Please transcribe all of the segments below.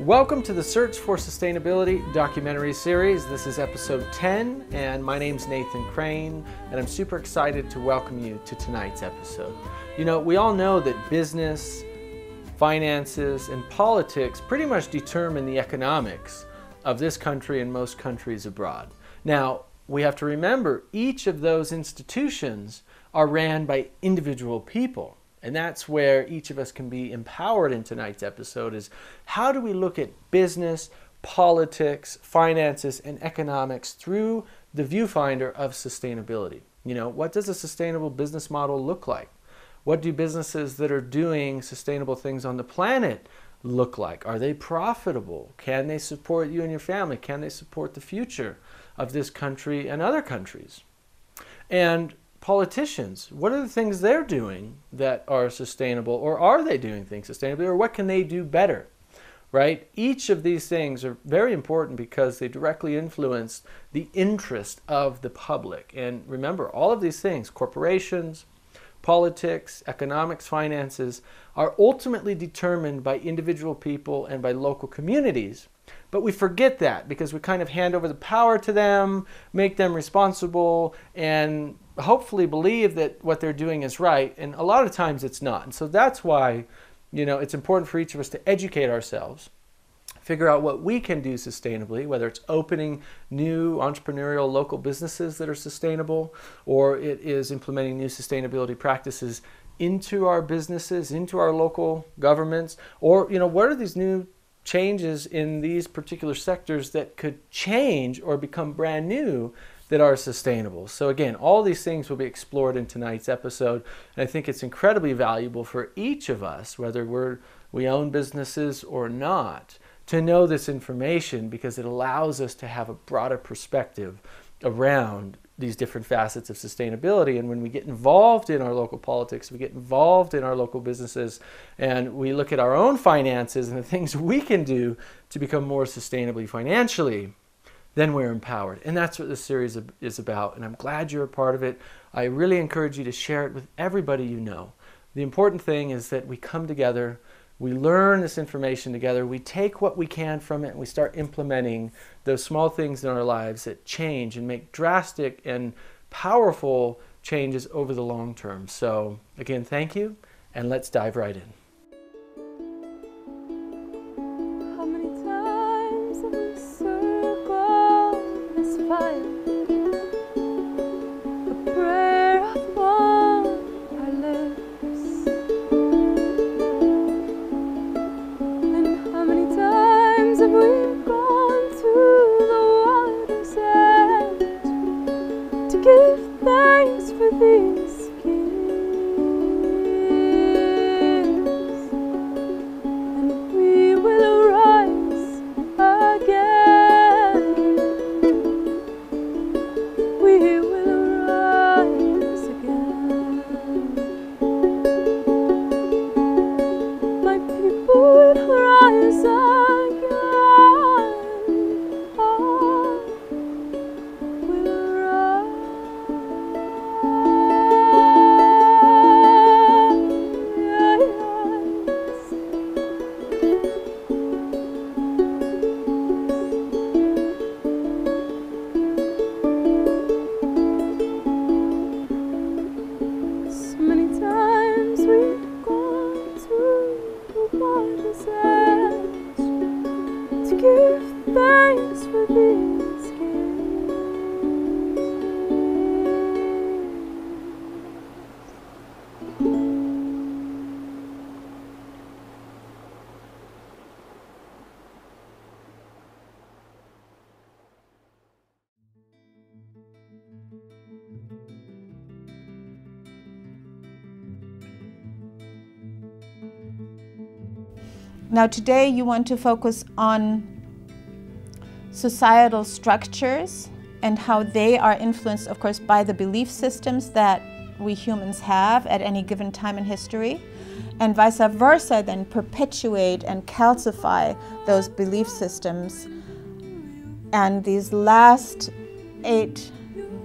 Welcome to the Search for Sustainability documentary series. This is episode 10, and my name's Nathan Crane, and I'm super excited to welcome you to tonight's episode. You know, we all know that business, finances, and politics pretty much determine the economics of this country and most countries abroad. Now, we have to remember each of those institutions are ran by individual people. And that's where each of us can be empowered in tonight's episode is how do we look at business, politics, finances, and economics through the viewfinder of sustainability? You know, what does a sustainable business model look like? What do businesses that are doing sustainable things on the planet look like? Are they profitable? Can they support you and your family? Can they support the future of this country and other countries? And politicians, what are the things they're doing that are sustainable, or are they doing things sustainably, or what can they do better, right? Each of these things are very important because they directly influence the interest of the public. And remember, all of these things, corporations, politics, economics, finances, are ultimately determined by individual people and by local communities. But we forget that because we kind of hand over the power to them, make them responsible, and hopefully believe that what they're doing is right. And a lot of times it's not. And so that's why, you know, it's important for each of us to educate ourselves, figure out what we can do sustainably, whether it's opening new entrepreneurial local businesses that are sustainable, or it is implementing new sustainability practices into our businesses, into our local governments, or, you know, what are these new changes in these particular sectors that could change or become brand new that are sustainable. So again, all these things will be explored in tonight's episode, and I think it's incredibly valuable for each of us, whether we own businesses or not, to know this information because it allows us to have a broader perspective around these different facets of sustainability. And when we get involved in our local politics, we get involved in our local businesses, and we look at our own finances and the things we can do to become more sustainably financially, then we're empowered. And that's what this series is about. And I'm glad you're a part of it. I really encourage you to share it with everybody you know. The important thing is that we come together, we learn this information together, we take what we can from it, and we start implementing those small things in our lives that change and make drastic and powerful changes over the long term. So again, thank you, and let's dive right in. How many times have we circled this fire? A prayer upon our lips. And how many times have we gone to the water's edge to give thanks for these gifts? And we will rise again. We will rise again. My people will rise again. Oh, will so many times we've gone to the water's edge to give thanks for these gifts. Now today you want to focus on societal structures and how they are influenced, of course, by the belief systems that we humans have at any given time in history, and vice versa, then perpetuate and calcify those belief systems. And these last 8,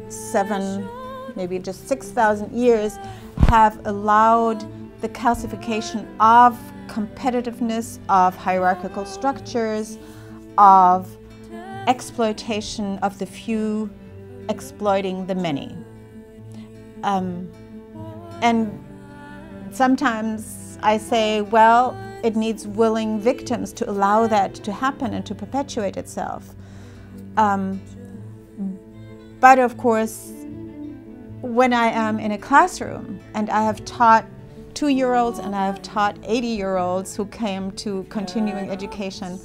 7, maybe just 6,000 years have allowed the calcification of competitiveness, of hierarchical structures, of exploitation of the few exploiting the many. And sometimes I say, well, it needs willing victims to allow that to happen and to perpetuate itself. But of course, when I am in a classroom and I have taught 2-year-olds and I have taught 80-year-olds who came to continuing education,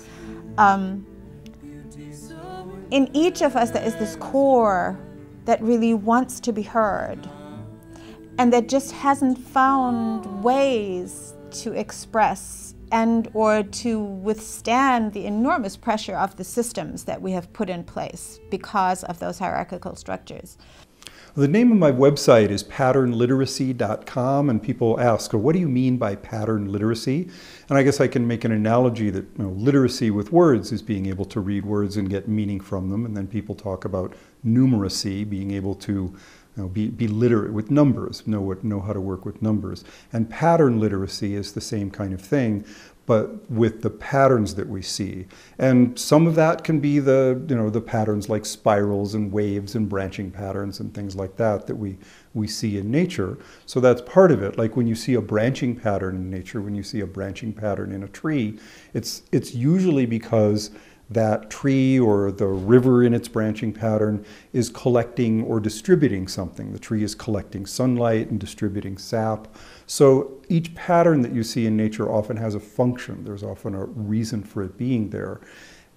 in each of us there is this core that really wants to be heard and that just hasn't found ways to express and or to withstand the enormous pressure of the systems that we have put in place because of those hierarchical structures. The name of my website is patternliteracy.com, and people ask, well, what do you mean by pattern literacy? And I guess I can make an analogy that literacy with words is being able to read words and get meaning from them, and then people talk about numeracy, being able to be literate with numbers, know how to work with numbers. And pattern literacy is the same kind of thing, but with the patterns that we see. And some of that can be the patterns like spirals and waves and branching patterns and things like that that we see in nature. So that's part of it. Like when you see a branching pattern in nature, when you see a branching pattern in a tree, it's usually because that tree or the river in its branching pattern is collecting or distributing something. The tree is collecting sunlight and distributing sap. So each pattern that you see in nature often has a function. There's often a reason for it being there.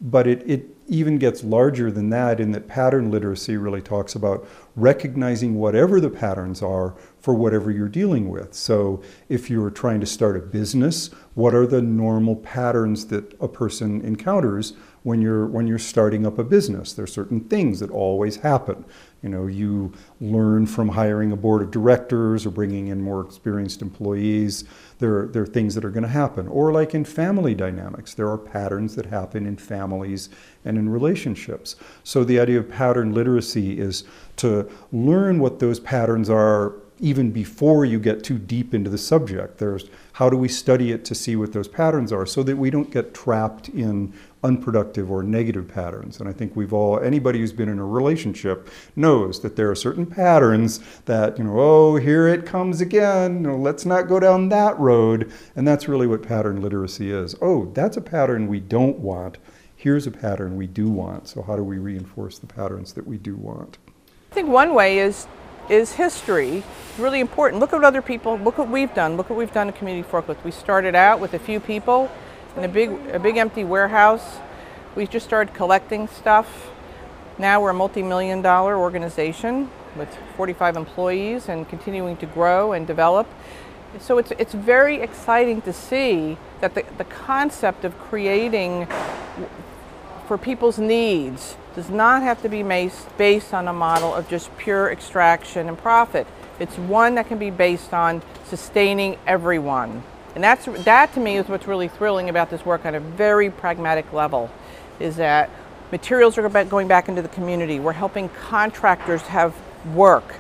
But it even gets larger than that in that pattern literacy really talks about recognizing whatever the patterns are for whatever you're dealing with. So if you're trying to start a business, what are the normal patterns that a person encounters when you're starting up a business? There are certain things that always happen. You learn from hiring a board of directors or bringing in more experienced employees. There are things that are going to happen. Or like in family dynamics, there are patterns that happen in families and in relationships. So the idea of pattern literacy is to learn what those patterns are even before you get too deep into the subject. There's how do we study it to see what those patterns are so that we don't get trapped in unproductive or negative patterns. And I think anybody who's been in a relationship knows that there are certain patterns that, oh, here it comes again, let's not go down that road. And that's really what pattern literacy is. Oh, that's a pattern we don't want. Here's a pattern we do want. So how do we reinforce the patterns that we do want? I think one way is history. It's really important. Look at other people, look what we've done. Look what we've done in Community Forklift. We started out with a few people in a big empty warehouse. We just started collecting stuff. Now we're a multi-million-dollar organization with 45 employees and continuing to grow and develop. So it's very exciting to see that the concept of creating for people's needs does not have to be based on a model of just pure extraction and profit. It's one that can be based on sustaining everyone. And that to me is what's really thrilling about this work on a very pragmatic level, is that materials are going back into the community. We're helping contractors have work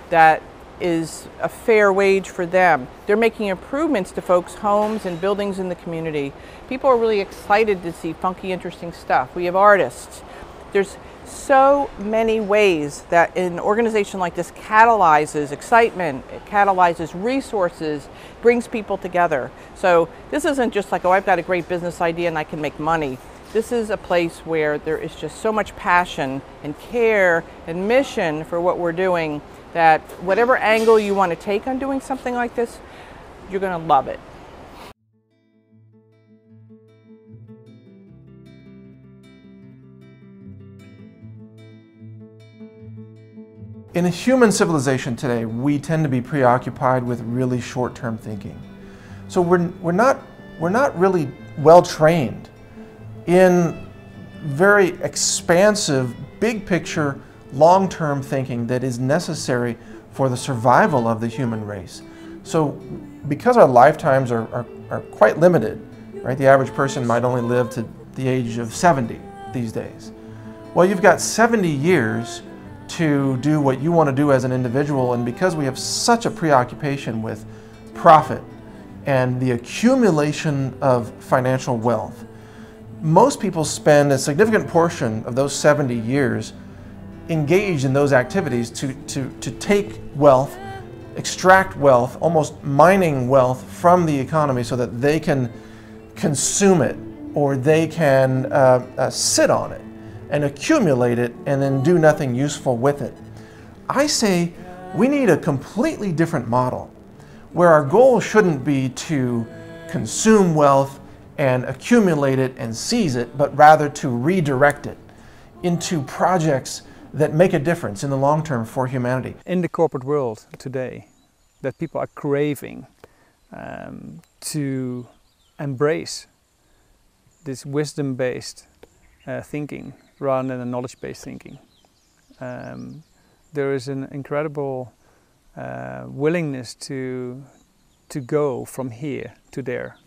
that is a fair wage for them. They're making improvements to folks' homes and buildings in the community. People are really excited to see funky, interesting stuff. We have artists. There's so many ways that an organization like this catalyzes excitement, it catalyzes resources, brings people together. So this isn't just like, oh, I've got a great business idea and I can make money. This is a place where there is just so much passion and care and mission for what we're doing that whatever angle you want to take on doing something like this, you're going to love it. In a human civilization today, we tend to be preoccupied with really short-term thinking. So we're not really well trained in very expansive, big picture, long-term thinking that is necessary for the survival of the human race. So because our lifetimes are quite limited, right? The average person might only live to the age of 70 these days. Well, you've got 70 years to do what you want to do as an individual, and because we have such a preoccupation with profit and the accumulation of financial wealth. Most people spend a significant portion of those 70 years engaged in those activities to take wealth, extract wealth, almost mining wealth from the economy so that they can consume it, or they can sit on it and accumulate it and then do nothing useful with it. I say we need a completely different model where our goal shouldn't be to consume wealth and accumulate it and seize it, but rather to redirect it into projects that make a difference in the long term for humanity. In the corporate world today, that people are craving to embrace this wisdom-based thinking rather than a knowledge-based thinking. There is an incredible willingness to go from here to there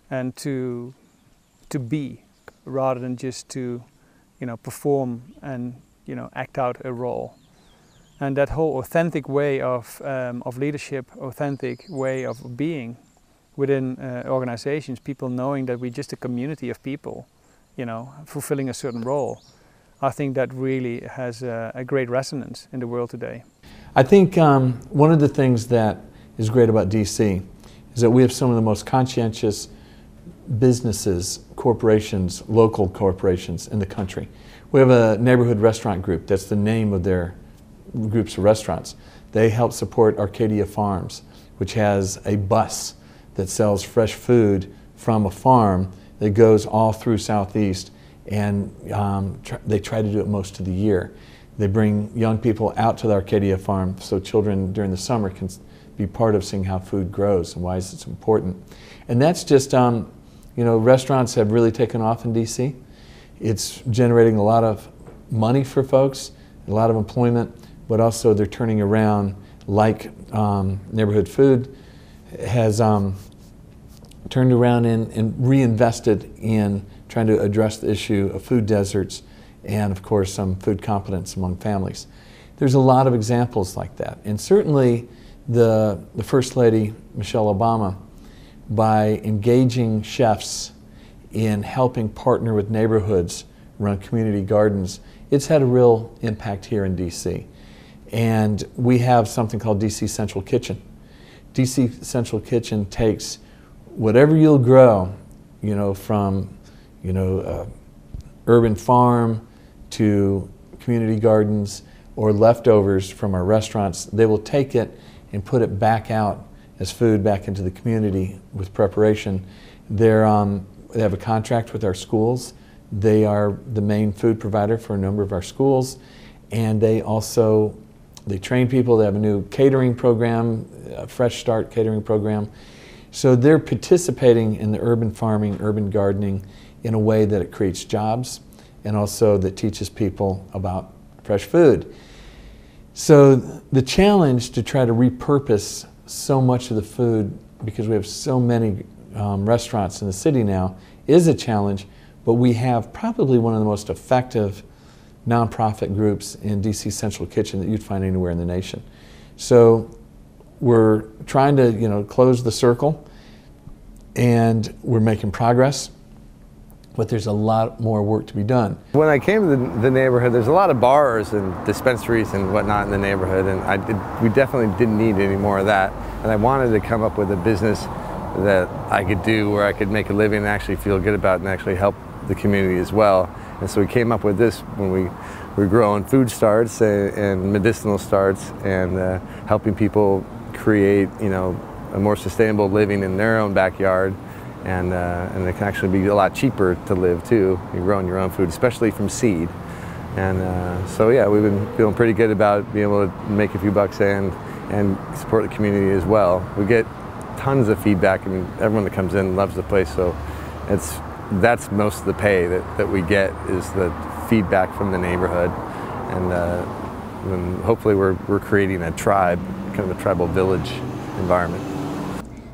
and to be rather than just to perform and act out a role. And that whole authentic way of leadership, authentic way of being within organizations, people knowing that we're just a community of people, fulfilling a certain role, I think that really has a great resonance in the world today. I think one of the things that is great about DC is that we have some of the most conscientious businesses, corporations, local corporations in the country. We have a neighborhood restaurant group. That's the name of their groups of restaurants. They help support Arcadia Farms, which has a bus that sells fresh food from a farm that goes all through Southeast, and they try to do it most of the year. They bring young people out to the Arcadia Farm so children during the summer can be part of seeing how food grows and why is it important. And that's just, restaurants have really taken off in DC. It's generating a lot of money for folks, a lot of employment, but also they're turning around, like neighborhood food has turned around and reinvested in trying to address the issue of food deserts and, of course, some food competence among families. There's a lot of examples like that. And certainly the First Lady, Michelle Obama, by engaging chefs in helping partner with neighborhoods run community gardens, it's had a real impact here in DC. And we have something called DC Central Kitchen. DC Central Kitchen takes whatever you'll grow, from urban farm to community gardens or leftovers from our restaurants. They will take it and put it back out as food back into the community with preparation. They have a contract with our schools. They are the main food provider for a number of our schools, and they train people. They have a new catering program, a Fresh Start catering program. So they're participating in the urban farming, urban gardening in a way that it creates jobs and also that teaches people about fresh food. So the challenge to try to repurpose so much of the food, because we have so many restaurants in the city now, is a challenge, but we have probably one of the most effective nonprofit groups in DC Central Kitchen that you'd find anywhere in the nation. So we're trying to close the circle, and we're making progress, but there's a lot more work to be done. When I came to the neighborhood, there's a lot of bars and dispensaries and whatnot in the neighborhood, and we definitely didn't need any more of that. And I wanted to come up with a business that I could do where I could make a living and actually feel good about and actually help the community as well. And so we came up with this when we were growing food starts and medicinal starts and helping people create, a more sustainable living in their own backyard. And it can actually be a lot cheaper to live too. You're growing your own food, especially from seed. And so yeah, we've been feeling pretty good about being able to make a few bucks and support the community as well. We get tons of feedback. I mean, everyone that comes in loves the place, so that's most of the pay that we get is the feedback from the neighborhood. And hopefully we're creating a tribe, kind of a tribal village environment.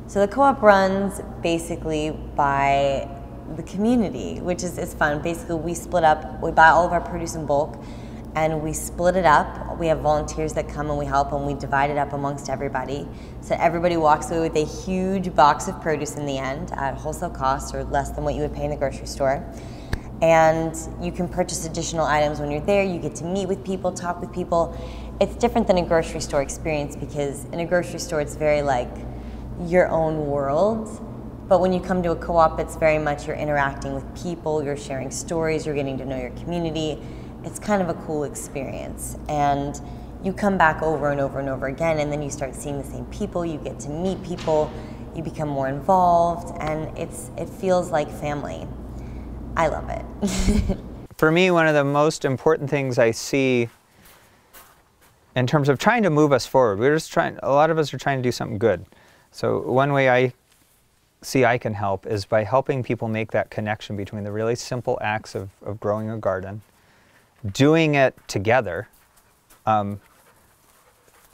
So the co-op runs basically by the community, which is fun. Basically, we split up, we buy all of our produce in bulk, and we split it up. We have volunteers that come and we help, and we divide it up amongst everybody. So everybody walks away with a huge box of produce in the end at wholesale cost, or less than what you would pay in the grocery store. And you can purchase additional items when you're there. You get to meet with people, talk with people. It's different than a grocery store experience, because in a grocery store it's very like your own world. But when you come to a co-op, it's very much you're interacting with people, you're sharing stories, you're getting to know your community. It's kind of a cool experience. And you come back over and over and over again, and then you start seeing the same people, you get to meet people, you become more involved, and it feels like family. I love it. For me, one of the most important things I see in terms of trying to move us forward, a lot of us are trying to do something good. So one way I see I can help is by helping people make that connection between the really simple acts of growing a garden, doing it together,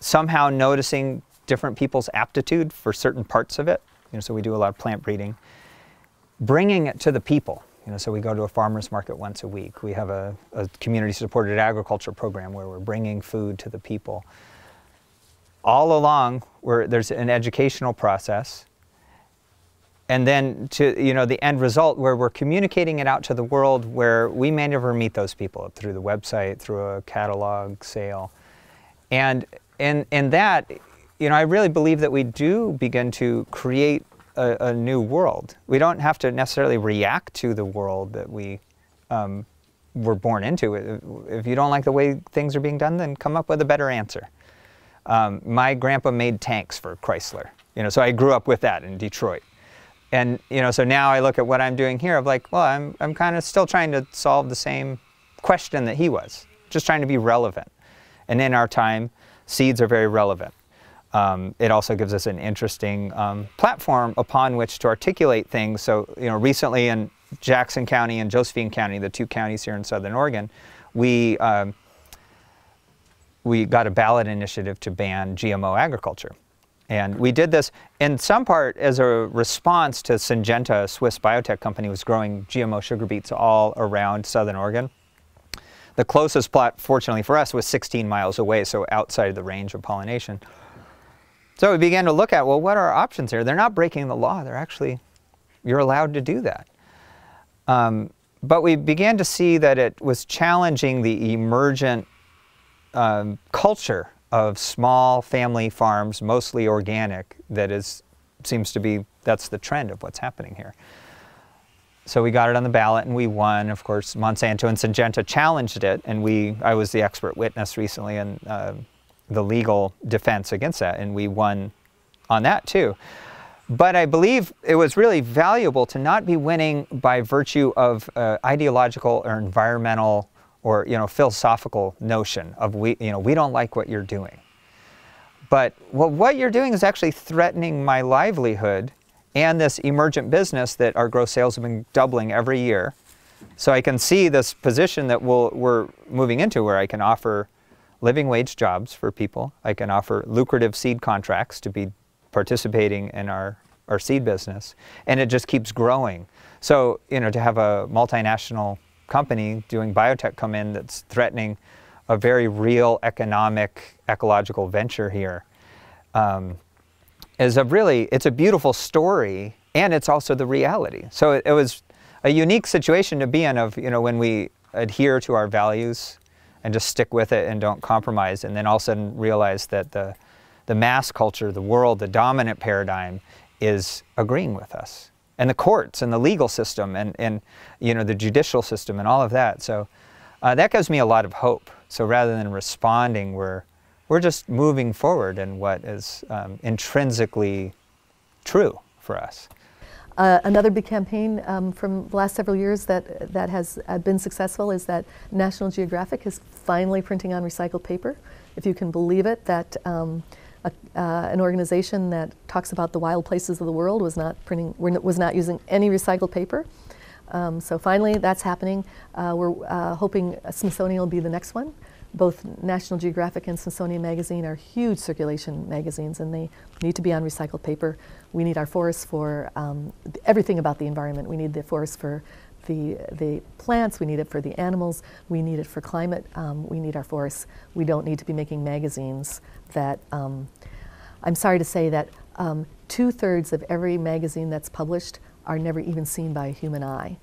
somehow noticing different people's aptitude for certain parts of it. So we do a lot of plant breeding, bringing it to the people. So we go to a farmer's market once a week. We have a community-supported agriculture program where we're bringing food to the people. All along, there's an educational process, and then to the end result where we're communicating it out to the world, where we may never meet those people through the website, through a catalog sale. And in that, I really believe that we do begin to create a new world. We don't have to necessarily react to the world that we were born into. If you don't like the way things are being done, then come up with a better answer. My grandpa made tanks for Chrysler, so I grew up with that in Detroit. And so now I look at what I'm doing here of like, well, I'm kind of still trying to solve the same question that he was, just trying to be relevant. And in our time, seeds are very relevant. It also gives us an interesting platform upon which to articulate things. So recently in Jackson County and Josephine County, the two counties here in Southern Oregon, we got a ballot initiative to ban GMO agriculture. And we did this in some part as a response to Syngenta, a Swiss biotech company, was growing GMO sugar beets all around Southern Oregon. The closest plot, fortunately for us, was 16 miles away, so outside of the range of pollination. So we began to look at, well, what are our options here? They're not breaking the law. You're allowed to do that. But we began to see that it was challenging the emergent culture of small family farms, mostly organic, seems to be, that's the trend of what's happening here. So we got it on the ballot and we won. Of course, Monsanto and Syngenta challenged it, and I was the expert witness recently in the legal defense against that, and we won on that too. But I believe it was really valuable to not be winning by virtue of ideological or environmental or philosophical notion of we don't like what you're doing. But what you're doing is actually threatening my livelihood and this emergent business that our gross sales have been doubling every year. So I can see this position that we're moving into, where I can offer living wage jobs for people. I can offer lucrative seed contracts to be participating in our seed business, and it just keeps growing. So to have a multinational company doing biotech come in that's threatening a very real economic, ecological venture here it's a beautiful story, and it's also the reality. So it was a unique situation to be in of, when we adhere to our values and just stick with it and don't compromise, and then all of a sudden realize that the mass culture, the world, the dominant paradigm is agreeing with us. And the courts and the legal system and the judicial system and all of that. So that gives me a lot of hope. So rather than responding, we're just moving forward in what is intrinsically true for us. Another big campaign from the last several years that has been successful is that National Geographic is finally printing on recycled paper. If you can believe it, that an organization that talks about the wild places of the world was not using any recycled paper. So finally, that's happening. We're hoping Smithsonian will be the next one. Both National Geographic and Smithsonian Magazine are huge circulation magazines, and they need to be on recycled paper. We need our forests for everything about the environment. We need the forests for the plants, we need it for the animals, we need it for climate, we need our forests. We don't need to be making magazines that, I'm sorry to say that 2/3 of every magazine that's published are never even seen by a human eye.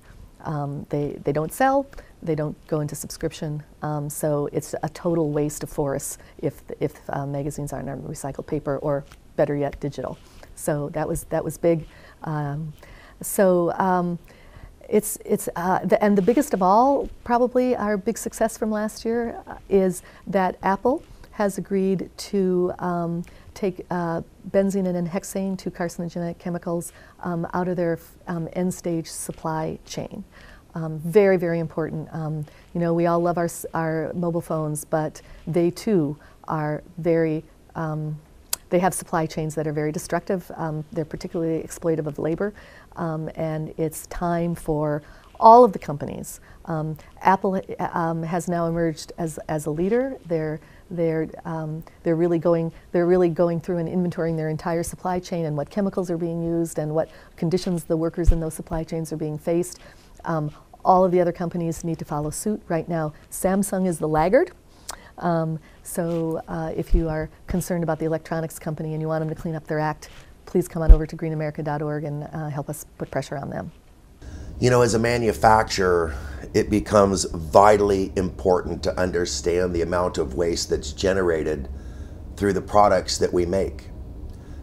They don't sell, they don't go into subscription, so it's a total waste of forests if magazines aren't on recycled paper, or better yet, digital. So that was big. And the biggest of all, probably our big success from last year, is that Apple has agreed to take benzene and hexane, two carcinogenic chemicals, out of their end stage supply chain. Very, very important. You know, we all love our mobile phones, but they too are very, they have supply chains that are very destructive. They're particularly exploitive of labor, and it's time for all of the companies. Apple has now emerged as a leader. They're really going through and inventorying their entire supply chain and what chemicals are being used and what conditions the workers in those supply chains are being faced. All of the other companies need to follow suit. Right now, Samsung is the laggard. So if you are concerned about the electronics company and you want them to clean up their act, please come on over to greenamerica.org and help us put pressure on them. You know, as a manufacturer, it becomes vitally important to understand the amount of waste that's generated through the products that we make.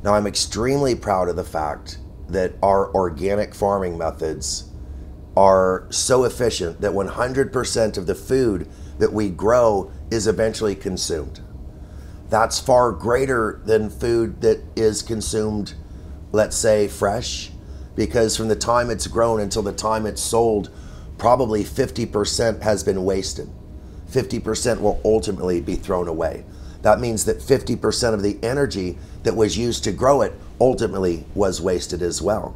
Now, I'm extremely proud of the fact that our organic farming methods are so efficient that 100% of the food that we grow is eventually consumed. That's far greater than food that is consumed, let's say, fresh, because from the time it's grown until the time it's sold, probably 50% has been wasted. 50% will ultimately be thrown away. That means that 50% of the energy that was used to grow it ultimately was wasted as well.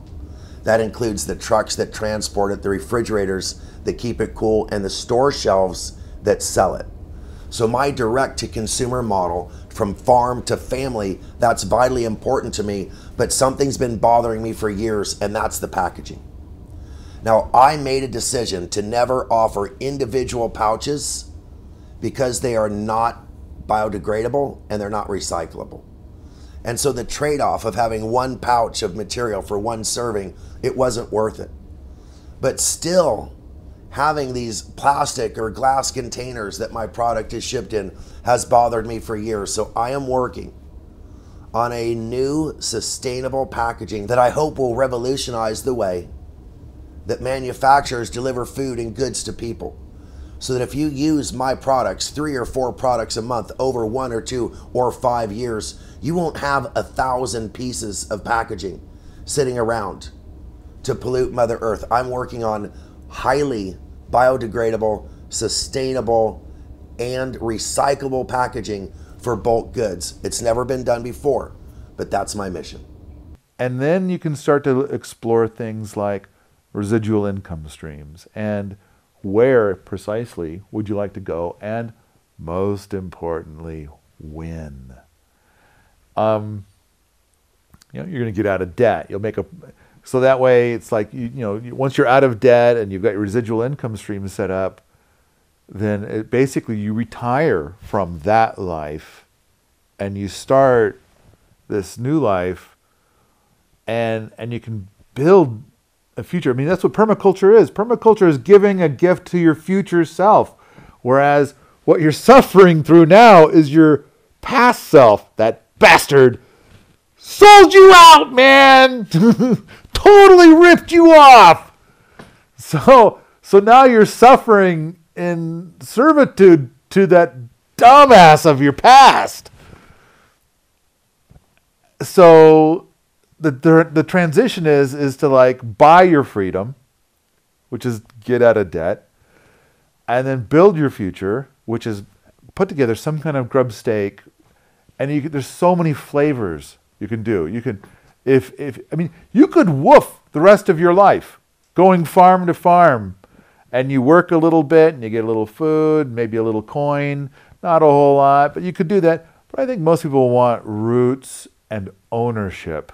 That includes the trucks that transport it, the refrigerators that keep it cool, and the store shelves that sell it. So my direct-to-consumer model, from farm to family, that's vitally important to me, but something's been bothering me for years, and that's the packaging. Now, I made a decision to never offer individual pouches because they are not biodegradable and they're not recyclable. And so the trade-off of having one pouch of material for one serving, it wasn't worth it. But still, having these plastic or glass containers that my product is shipped in has bothered me for years. So I am working on a new sustainable packaging that I hope will revolutionize the way that manufacturers deliver food and goods to people. So that if you use my products, 3 or 4 products a month over 1 or 2 or 5 years, you won't have 1,000 pieces of packaging sitting around to pollute Mother Earth. I'm working on highly biodegradable, sustainable, and recyclable packaging for bulk goods. It's never been done before, but that's my mission. And then you can start to explore things like residual income streams and where precisely would you like to go, and most importantly, when. You know, you're going to get out of debt. You'll make so that way it's like, you know, once you're out of debt and you've got your residual income stream set up, then basically you retire from that life and you start this new life, and you can build a future. I mean, that's what permaculture is. Permaculture is giving a gift to your future self, whereas what you're suffering through now is your past self. That bastard sold you out, man. Totally ripped you off. So now you're suffering in servitude to that dumbass of your past. So the transition is to like buy your freedom, which is get out of debt, and then build your future, which is put together some kind of grub steak. And there's so many flavors you can do. You can, you could woof the rest of your life, going farm to farm, and you work a little bit and you get a little food, maybe a little coin, not a whole lot, but you could do that. But I think most people want roots and ownership.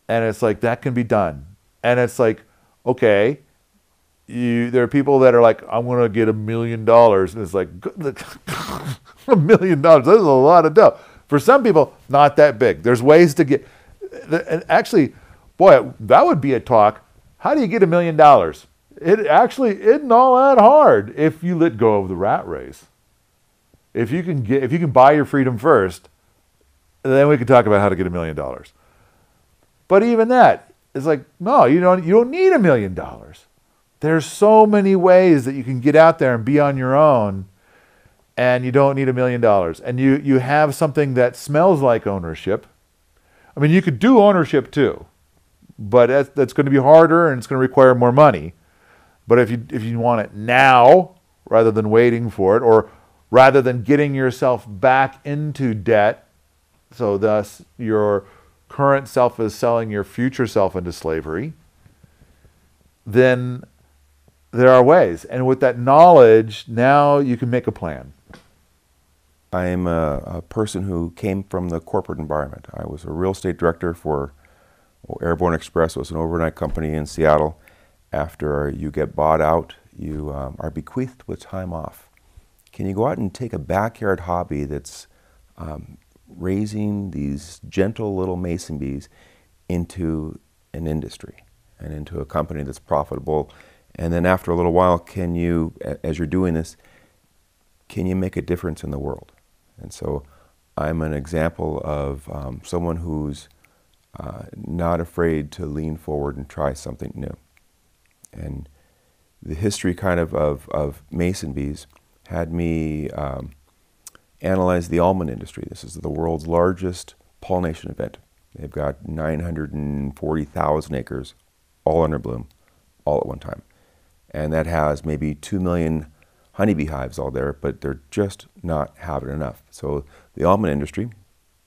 And it's like, that can be done. And it's like, okay, there are people that are like, I'm going to get $1 million. And it's like, $1 million, that's a lot of dough. For some people, not that big. There's ways to get, and actually, boy, that would be a talk. How do you get $1 million? It actually isn't all that hard if you let go of the rat race. If you can buy your freedom first, then we can talk about how to get $1 million. But even that, it's like, no, you don't need $1 million. There's so many ways that you can get out there and be on your own, and you don't need $1 million. And you have something that smells like ownership. I mean, you could do ownership too, but that's going to be harder and it's going to require more money. But if you want it now rather than waiting for it, or rather than getting yourself back into debt, so thus your current self is selling your future self into slavery, then there are ways. And with that knowledge, now you can make a plan. I'm a person who came from the corporate environment. I was a real estate director for Airborne Express. It was an overnight company in Seattle. After you get bought out, you are bequeathed with time off. Can you go out and take a backyard hobby that's raising these gentle little mason bees into an industry and into a company that's profitable? And then after a little while, can you, as you're doing this, can you make a difference in the world? And so I'm an example of someone who's not afraid to lean forward and try something new. And the history kind of mason bees had me analyze the almond industry. This is the world's largest pollination event. They've got 940,000 acres all under bloom, all at one time. And that has maybe 2 million honeybee hives all there, but they're just not having enough. So the almond industry,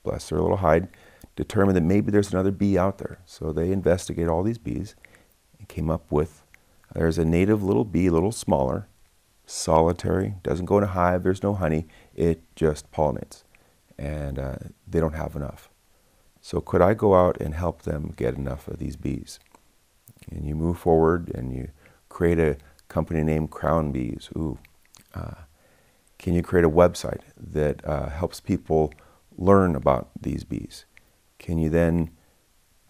bless their little hide, determined that maybe there's another bee out there. So they investigate all these bees and came up with, there's a native little bee, a little smaller, solitary, doesn't go in a hive, there's no honey, it just pollinates. And they don't have enough. So could I go out and help them get enough of these bees? And you move forward and you create a company named Crown Bees. Can you create a website that helps people learn about these bees? Can you then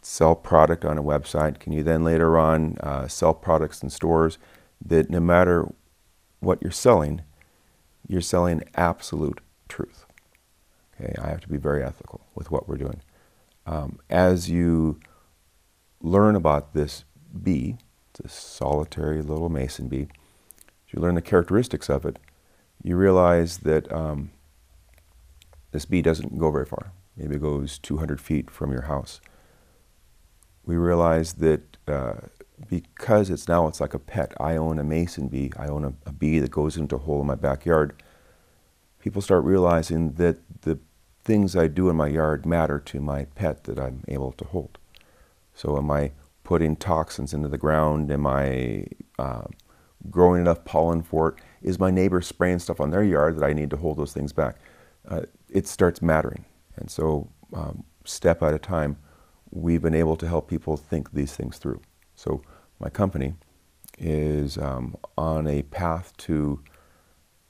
sell product on a website? Can you then later on sell products in stores that no matter what you're selling absolute truth? Okay, I have to be very ethical with what we're doing. As you learn about this bee, this solitary little mason bee, as you learn the characteristics of it, you realize that this bee doesn't go very far. Maybe it goes 200 feet from your house. We realize that because it's like a pet, I own a mason bee, I own a bee that goes into a hole in my backyard, people start realizing that the things I do in my yard matter to my pet that I'm able to hold. So am I putting toxins into the ground? Am I growing enough pollen for it? Is my neighbor spraying stuff on their yard that I need to hold those things back? It starts mattering. And so step at a time, we've been able to help people think these things through. So my company is on a path to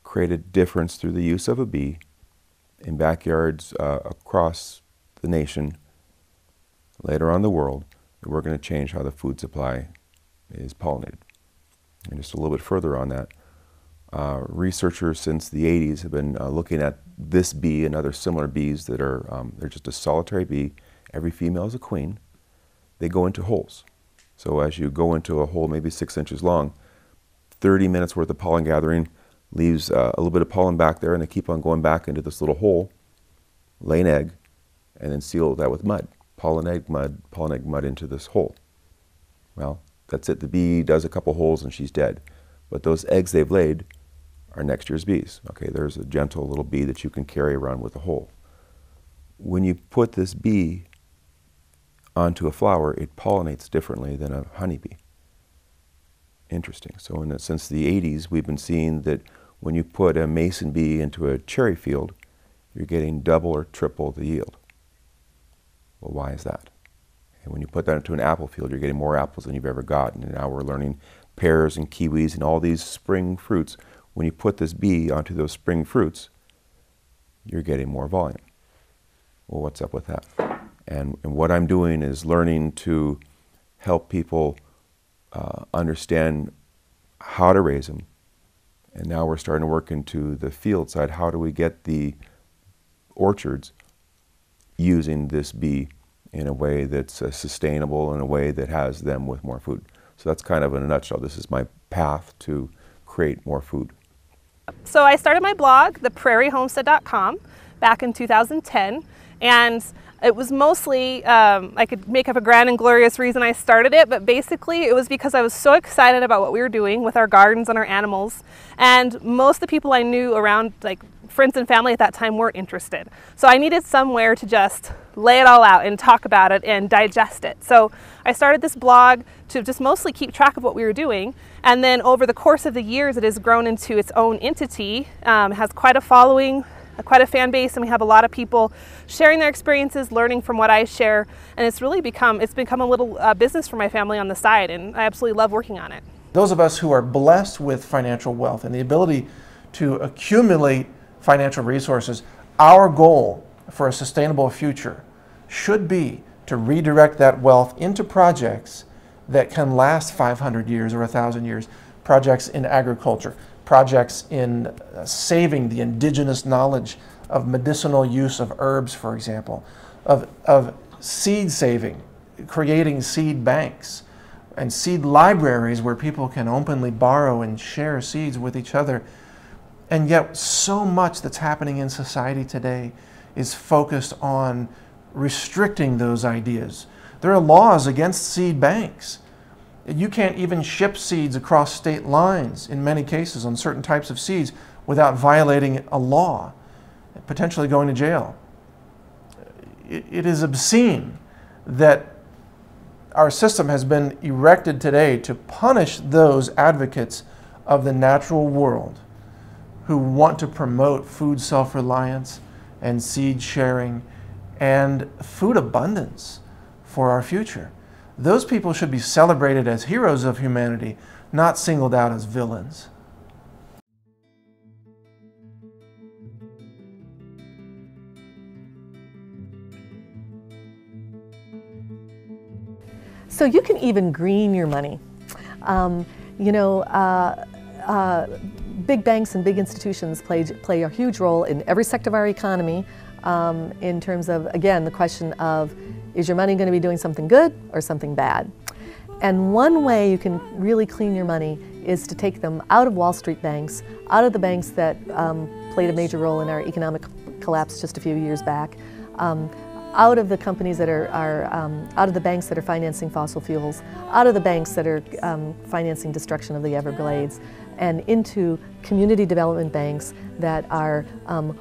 create a difference through the use of a bee in backyards across the nation, later on the world. We're going to change how the food supply is pollinated. And just a little bit further on that, researchers since the 80s have been looking at this bee and other similar bees that are, they're just a solitary bee. Every female is a queen. They go into holes. So as you go into a hole maybe 6 inches long, 30 minutes worth of pollen gathering leaves a little bit of pollen back there, and they keep on going back into this little hole, lay an egg, and then seal that with mud. Pollen egg mud into this hole. Well, that's it. The bee does a couple holes and she's dead. But those eggs they've laid are next year's bees. Okay, there's a gentle little bee that you can carry around with a hole. When you put this bee onto a flower, it pollinates differently than a honeybee. Interesting. So since the 80s, we've been seeing that when you put a mason bee into a cherry field, you're getting double or triple the yield. Well, why is that? And when you put that into an apple field, you're getting more apples than you've ever gotten. And now we're learning pears and kiwis and all these spring fruits. When you put this bee onto those spring fruits, you're getting more volume. Well, what's up with that? And what I'm doing is learning to help people understand how to raise them. And now we're starting to work into the field side. How do we get the orchards using this bee in a way that's sustainable, in a way that has them with more food? So that's kind of in a nutshell. This is my path to create more food. So I started my blog, theprairiehomestead.com, back in 2010, and it was mostly, I could make up a grand and glorious reason I started it, but basically it was because I was so excited about what we were doing with our gardens and our animals, and most of the people I knew around, like friends and family at that time, weren't interested. So I needed somewhere to just lay it all out and talk about it and digest it. So I started this blog to just mostly keep track of what we were doing, and then over the course of the years it has grown into its own entity, has quite a following, quite a fan base, and we have a lot of people sharing their experiences, learning from what I share, and it's become a little business for my family on the side, and I absolutely love working on it. Those of us who are blessed with financial wealth and the ability to accumulate financial resources, our goal for a sustainable future should be to redirect that wealth into projects that can last 500 years or 1,000 years, projects in agriculture, projects in saving the indigenous knowledge of medicinal use of herbs, for example, of seed saving, creating seed banks and seed libraries where people can openly borrow and share seeds with each other. And yet so much that's happening in society today is focused on restricting those ideas. There are laws against seed banks. You can't even ship seeds across state lines in many cases on certain types of seeds without violating a law, potentially going to jail. It is obscene that our system has been erected today to punish those advocates of the natural world who want to promote food self-reliance and seed sharing and food abundance for our future. Those people should be celebrated as heroes of humanity, not singled out as villains. So you can even green your money. Big banks and big institutions play a huge role in every sector of our economy in terms of, again, the question of, is your money going to be doing something good or something bad? And one way you can really clean your money is to take them out of Wall Street banks, out of the banks that played a major role in our economic collapse just a few years back, out of the companies that are out of the banks that are financing fossil fuels, out of the banks that are financing destruction of the Everglades, and into community development banks that are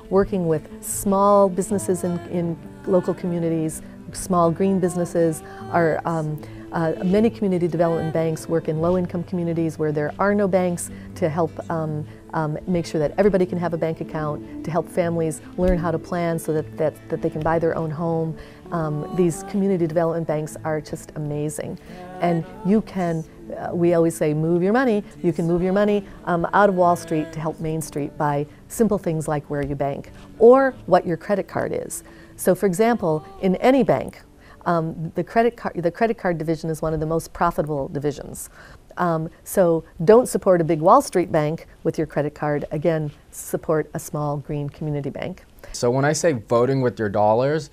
working with small businesses in local communities, small green businesses. Many community development banks work in low-income communities where there are no banks to help make sure that everybody can have a bank account, to help families learn how to plan so that they can buy their own home. These community development banks are just amazing. And you can, we always say, move your money. You can move your money out of Wall Street to help Main Street by simple things like where you bank or what your credit card is. So for example, in any bank, the credit card division is one of the most profitable divisions. So don't support a big Wall Street bank with your credit card. Again, support a small green community bank. So when I say voting with your dollars,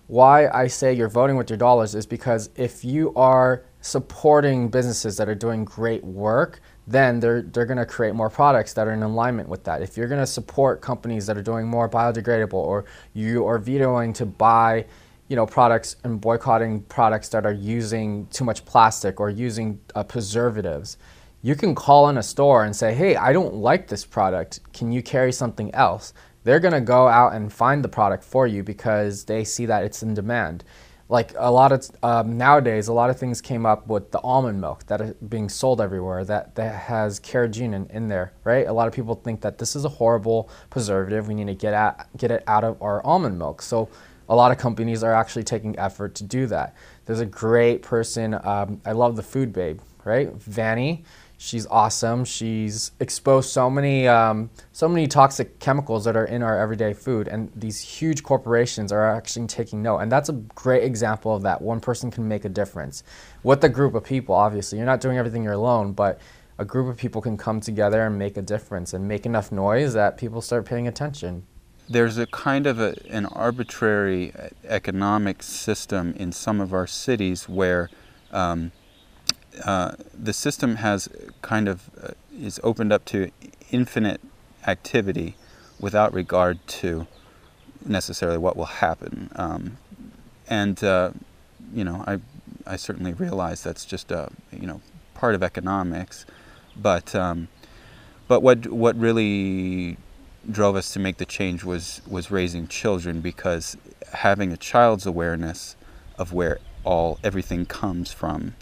why I say you're voting with your dollars is because if you are supporting businesses that are doing great work, then they're going to create more products that are in alignment with that. If you're going to support companies that are doing more biodegradable, or you are vetoing to buy products and boycotting products that are using too much plastic or using preservatives, you can call in a store and say, hey, I don't like this product. Can you carry something else? They're going to go out and find the product for you because they see that it's in demand. Like a lot of, nowadays, a lot of things came up with the almond milk that is being sold everywhere that has carrageenan in there, right? A lot of people think that this is a horrible preservative. We need to get it out of our almond milk. So a lot of companies are actually taking effort to do that. There's a great person, I love the Food Babe, right? Vanny. She's awesome. She's exposed so many toxic chemicals that are in our everyday food, and these huge corporations are actually taking note. And that's a great example of that. One person can make a difference with a group of people. Obviously, you're not doing everything you're alone, but a group of people can come together and make a difference and make enough noise that people start paying attention. There's a kind of an arbitrary economic system in some of our cities where the system has kind of is opened up to infinite activity without regard to necessarily what will happen. You know, I certainly realize that's just you know, part of economics, but what really drove us to make the change was raising children, because having a child's awareness of where everything comes from,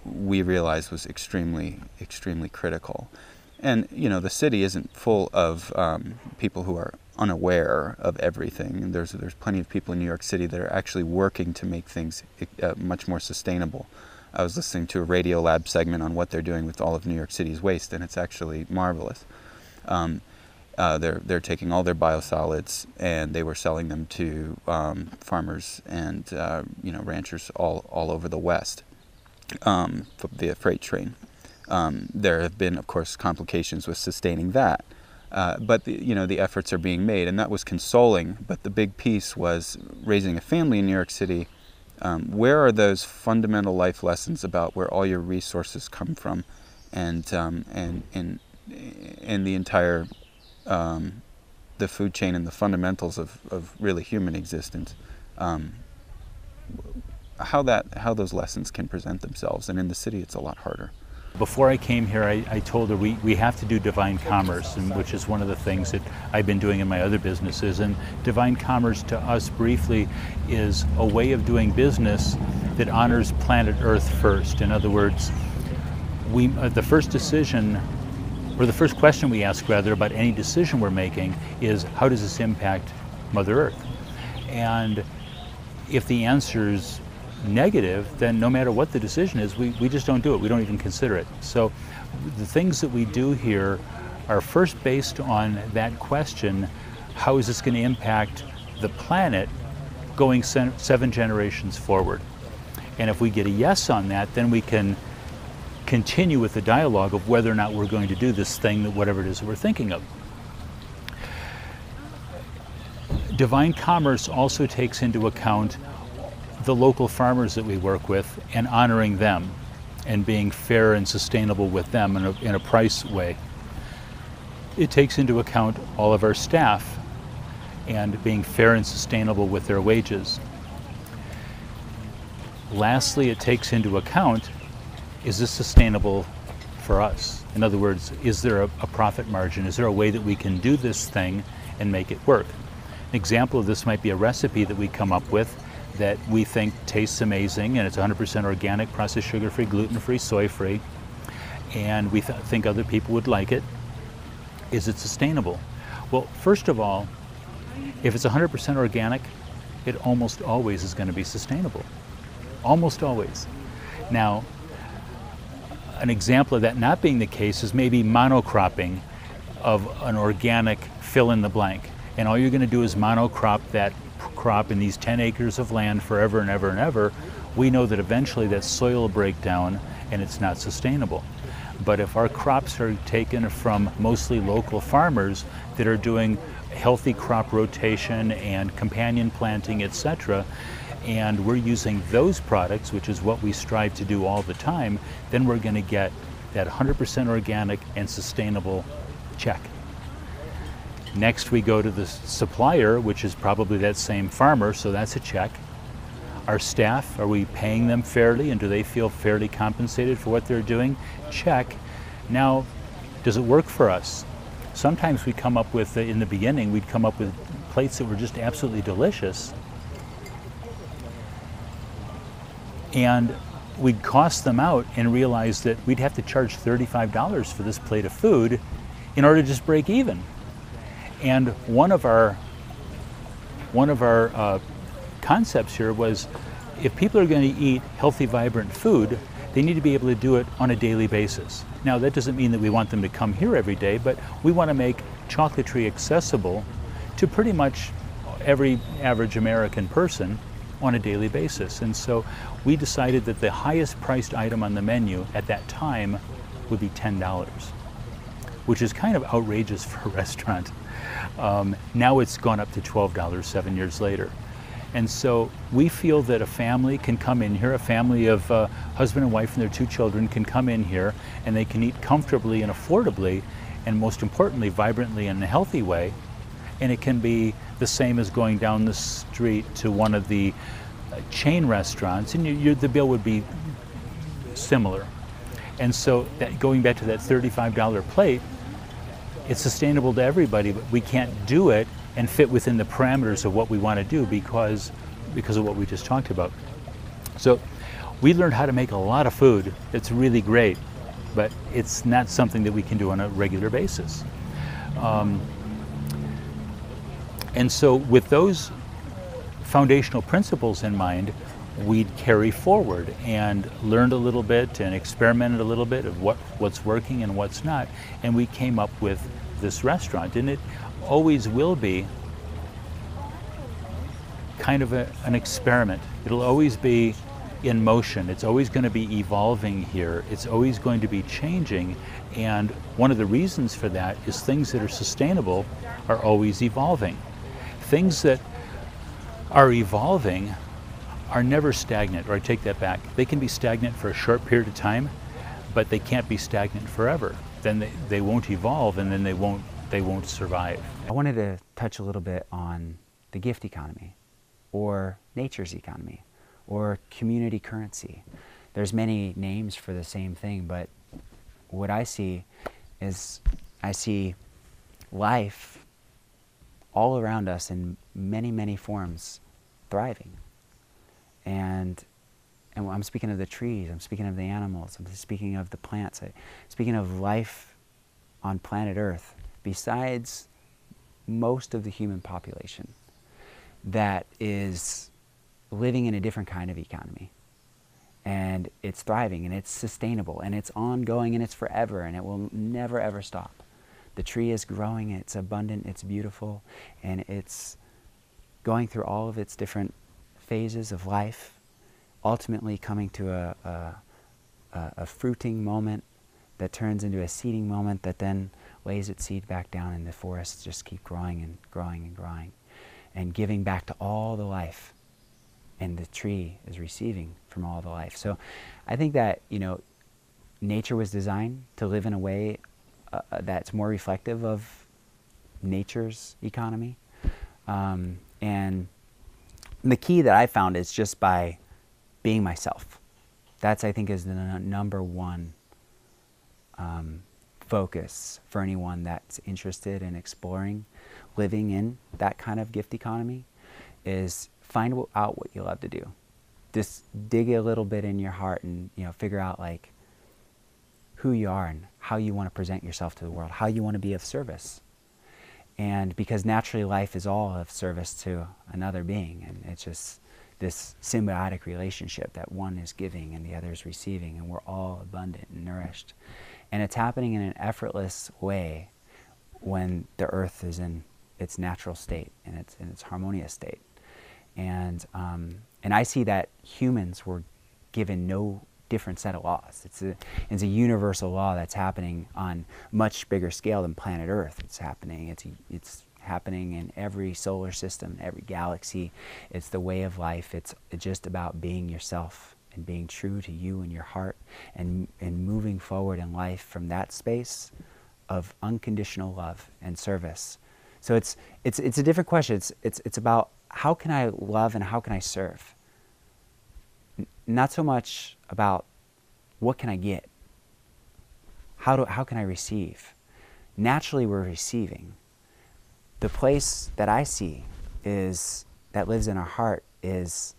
we realized was extremely critical. And you know, the city isn't full of people who are unaware of everything. And there's plenty of people in New York City that are actually working to make things much more sustainable. I was listening to a Radio Lab segment on what they're doing with all of New York City's waste, and it's actually marvelous. They're taking all their biosolids and they were selling them to farmers and you know, ranchers all over the West via freight train. There have been, of course, complications with sustaining that, but you know, the efforts are being made, and that was consoling. But the big piece was raising a family in New York City. Where are those fundamental life lessons about where all your resources come from, and the entire the food chain and the fundamentals of really human existence, how those lessons can present themselves. And in the city it's a lot harder. Before I came here, I told her we have to do divine commerce, and which is one of the things that I've been doing in my other businesses. And divine commerce to us briefly is a way of doing business that honors planet Earth first. In other words, the first decision, or the first question we ask rather about any decision we're making is, how does this impact Mother Earth? And if the answer is negative, then no matter what the decision is, we just don't do it. We don't even consider it. So the things that we do here are first based on that question, how is this going to impact the planet going 7 generations forward? And if we get a yes on that, then we can continue with the dialogue of whether or not we're going to do this thing, that whatever it is that we're thinking of. Divine commerce also takes into account the local farmers that we work with and honoring them and being fair and sustainable with them in a price way. It takes into account all of our staff and being fair and sustainable with their wages. Lastly, it takes into account, is this sustainable for us? In other words, is there a profit margin? Is there a way that we can do this thing and make it work? An example of this might be a recipe that we come up with that we think tastes amazing, and it's 100% organic, processed sugar-free, gluten-free, soy-free, and we think other people would like it. Is it sustainable? Well, first of all, if it's 100% organic, it almost always is going to be sustainable. Almost always. Now, an example of that not being the case is maybe monocropping of an organic fill-in-the-blank, and all you're going to do is monocrop that crop in these 10 acres of land forever and ever and ever. We know that eventually that soil will break down and it's not sustainable. But if our crops are taken from mostly local farmers that are doing healthy crop rotation and companion planting, etc., and we're using those products, which is what we strive to do all the time, then we're going to get that 100% organic and sustainable check. Next, we go to the supplier, which is probably that same farmer, so that's a check. Our staff, are we paying them fairly, and do they feel fairly compensated for what they're doing? Check. Now, does it work for us? Sometimes we come up with, in the beginning, we'd come up with plates that were just absolutely delicious, and we'd cost them out and realize that we'd have to charge $35 for this plate of food in order to just break even. And one of our one of our concepts here was, if people are going to eat healthy, vibrant food, they need to be able to do it on a daily basis. Now, that doesn't mean that we want them to come here every day, but we want to make chocolatry accessible to pretty much every average American person on a daily basis. And so we decided that the highest priced item on the menu at that time would be $10, which is kind of outrageous for a restaurant. Now it's gone up to $12 7 years later. And so we feel that a family can come in here, a family of husband and wife and their 2 children can come in here, and they can eat comfortably and affordably, and most importantly, vibrantly and in a healthy way. And it can be the same as going down the street to one of the chain restaurants, and the bill would be similar. And so going back to that $35 plate, it's sustainable to everybody, but we can't do it and fit within the parameters of what we want to do because of what we just talked about. So we learned how to make a lot of food. It's really great, but it's not something that we can do on a regular basis. And so with those foundational principles in mind, we'd carry forward and learned a little bit and experimented a little bit of what's working and what's not. And we came up with this restaurant, and it always will be kind of an experiment. It'll always be in motion. It's always going to be evolving here. It's always going to be changing. And one of the reasons for that is things that are sustainable are always evolving. Things that are evolving are never stagnant, or I take that back. They can be stagnant for a short period of time, but they can't be stagnant forever. Then they won't evolve, and then they won't survive. I wanted to touch a little bit on the gift economy, or nature's economy, or community currency. There's many names for the same thing, but what I see is I see life all around us in many, many forms thriving. And I'm speaking of the trees, I'm speaking of the animals, I'm speaking of the plants, speaking of life on planet Earth, besides most of the human population that is living in a different kind of economy. And it's thriving, and it's sustainable, and it's ongoing, and it's forever, and it will never ever stop. The tree is growing, it's abundant, it's beautiful, and it's going through all of its different phases of life, ultimately coming to a fruiting moment that turns into a seeding moment that then lays its seed back down, and the forests just keep growing and growing and growing and giving back to all the life, and the tree is receiving from all the life. So I think that, you know, nature was designed to live in a way that's more reflective of nature's economy. And the key that I found is just by being myself. That's, I think, is the number one focus for anyone that's interested in exploring living in that kind of gift economy, is find out what you love to do. Just dig a little bit in your heart and, you know, figure out like who you are and how you want to present yourself to the world, how you want to be of service. And because naturally life is all of service to another being, and it's just this symbiotic relationship that one is giving and the other is receiving, and we're all abundant and nourished. And it's happening in an effortless way when the earth is in its natural state and its harmonious state. And I see that humans were given no different set of laws. It's a universal law that's happening on much bigger scale than planet Earth. It's happening in every solar system, every galaxy. It's the way of life. It's just about being yourself and being true to you and your heart, and moving forward in life from that space of unconditional love and service. So it's a different question. It's about how can I love and how can I serve? Not so much about what can I get. How can I receive? Naturally, we're receiving. The place that I see that lives in our heart is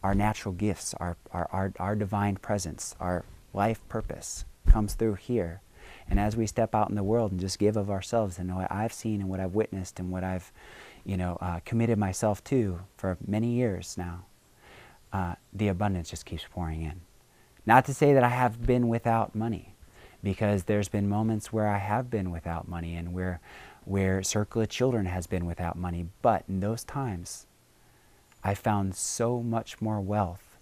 our natural gifts, our divine presence, our life purpose comes through here. And as we step out in the world and just give of ourselves and what I've seen and what I've witnessed and what I've, committed myself to for many years now, the abundance just keeps pouring in. Not to say that I have been without money, because there's been moments where I have been without money and where Circle of Children has been without money, but in those times, I found so much more wealth.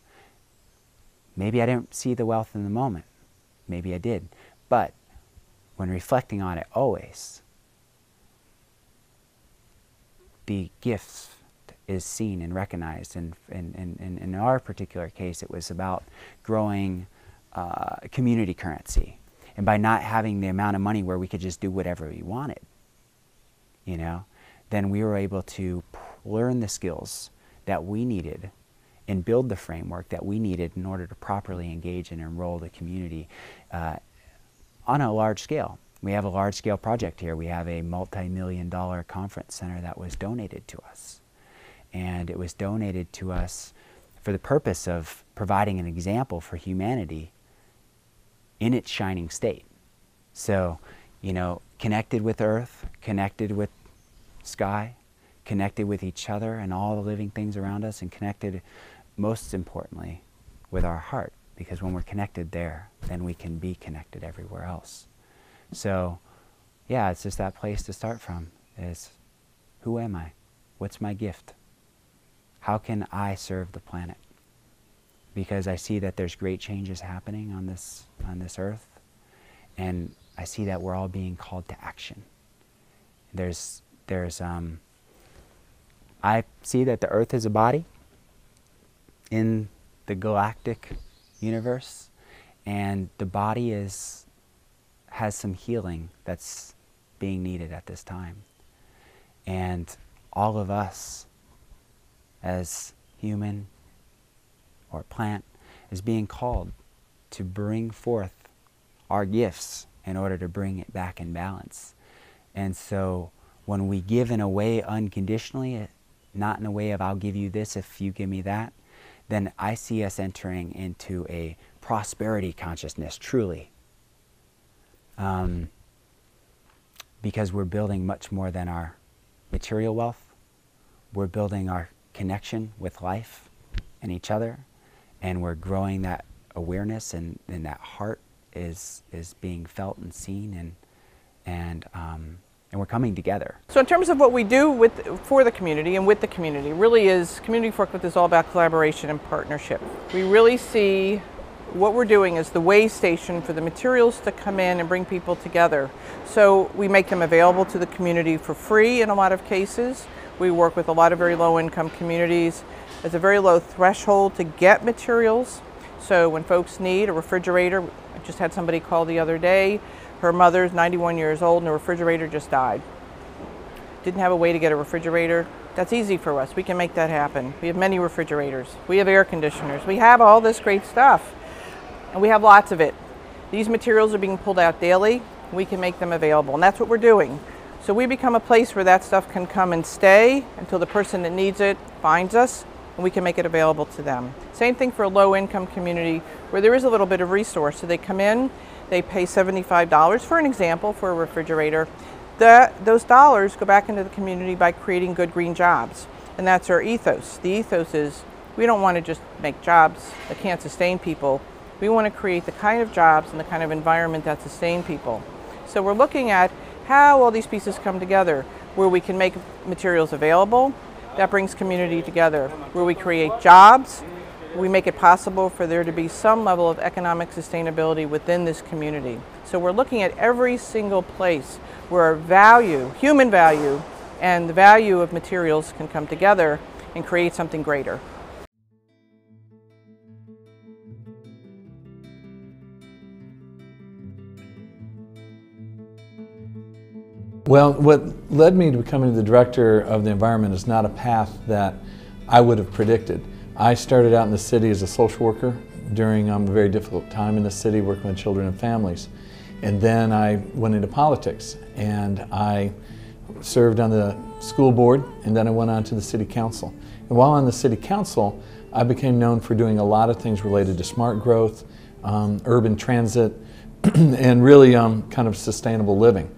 Maybe I didn't see the wealth in the moment. Maybe I did. But when reflecting on it always, the gift is seen and recognized. And in our particular case, it was about growing community currency. And by not having the amount of money where we could just do whatever we wanted, then we were able to learn the skills that we needed and build the framework that we needed in order to properly engage and enroll the community on a large scale. We have a large-scale project here. We have a multi-million-dollar conference center that was donated to us. And it was donated to us for the purpose of providing an example for humanity in its shining state. So, connected with earth, connected with sky, connected with each other and all the living things around us, and connected, most importantly, with our heart. Because when we're connected there, then we can be connected everywhere else. So, yeah, it's just that place to start from, is who am I? What's my gift? How can I serve the planet? Because I see that there's great changes happening on this earth, and I see that we're all being called to action. I see that the earth is a body in the galactic universe, and the body has some healing that's being needed at this time. And all of us as human or plant is being called to bring forth our gifts in order to bring it back in balance. And so when we give in a way unconditionally, not in a way of I'll give you this if you give me that, then I see us entering into a prosperity consciousness, truly. Because we're building much more than our material wealth. We're building our connection with life and each other, and we're growing that awareness, and that heart is being felt and seen, and we're coming together. So in terms of what we do for the community and with the community, really is Community Forklift is all about collaboration and partnership. We really see what we're doing as the way station for the materials to come in and bring people together. So we make them available to the community for free in a lot of cases. We work with a lot of very low-income communities. There's a very low threshold to get materials. So when folks need a refrigerator, I just had somebody call the other day. Her mother's 91 years old and the refrigerator just died. Didn't have a way to get a refrigerator. That's easy for us. We can make that happen. We have many refrigerators. We have air conditioners. We have all this great stuff. And we have lots of it. These materials are being pulled out daily. We can make them available, and that's what we're doing. So we become a place where that stuff can come and stay until the person that needs it finds us, and we can make it available to them. Same thing for a low-income community where there is a little bit of resource. So they come in, they pay $75, for an example, for a refrigerator. Those dollars go back into the community by creating good green jobs, and that's our ethos. The ethos is we don't want to just make jobs that can't sustain people. We want to create the kind of jobs and the kind of environment that sustain people. So we're looking at how all these pieces come together, where we can make materials available, that brings community together, where we create jobs, we make it possible for there to be some level of economic sustainability within this community. So we're looking at every single place where value, human value, and the value of materials can come together and create something greater. Well, what led me to becoming the director of the environment is not a path that I would have predicted. I started out in the city as a social worker during a very difficult time in the city, working with children and families. And then I went into politics, and I served on the school board, and then I went on to the city council. And while on the city council, I became known for doing a lot of things related to smart growth, urban transit, and really kind of sustainable living.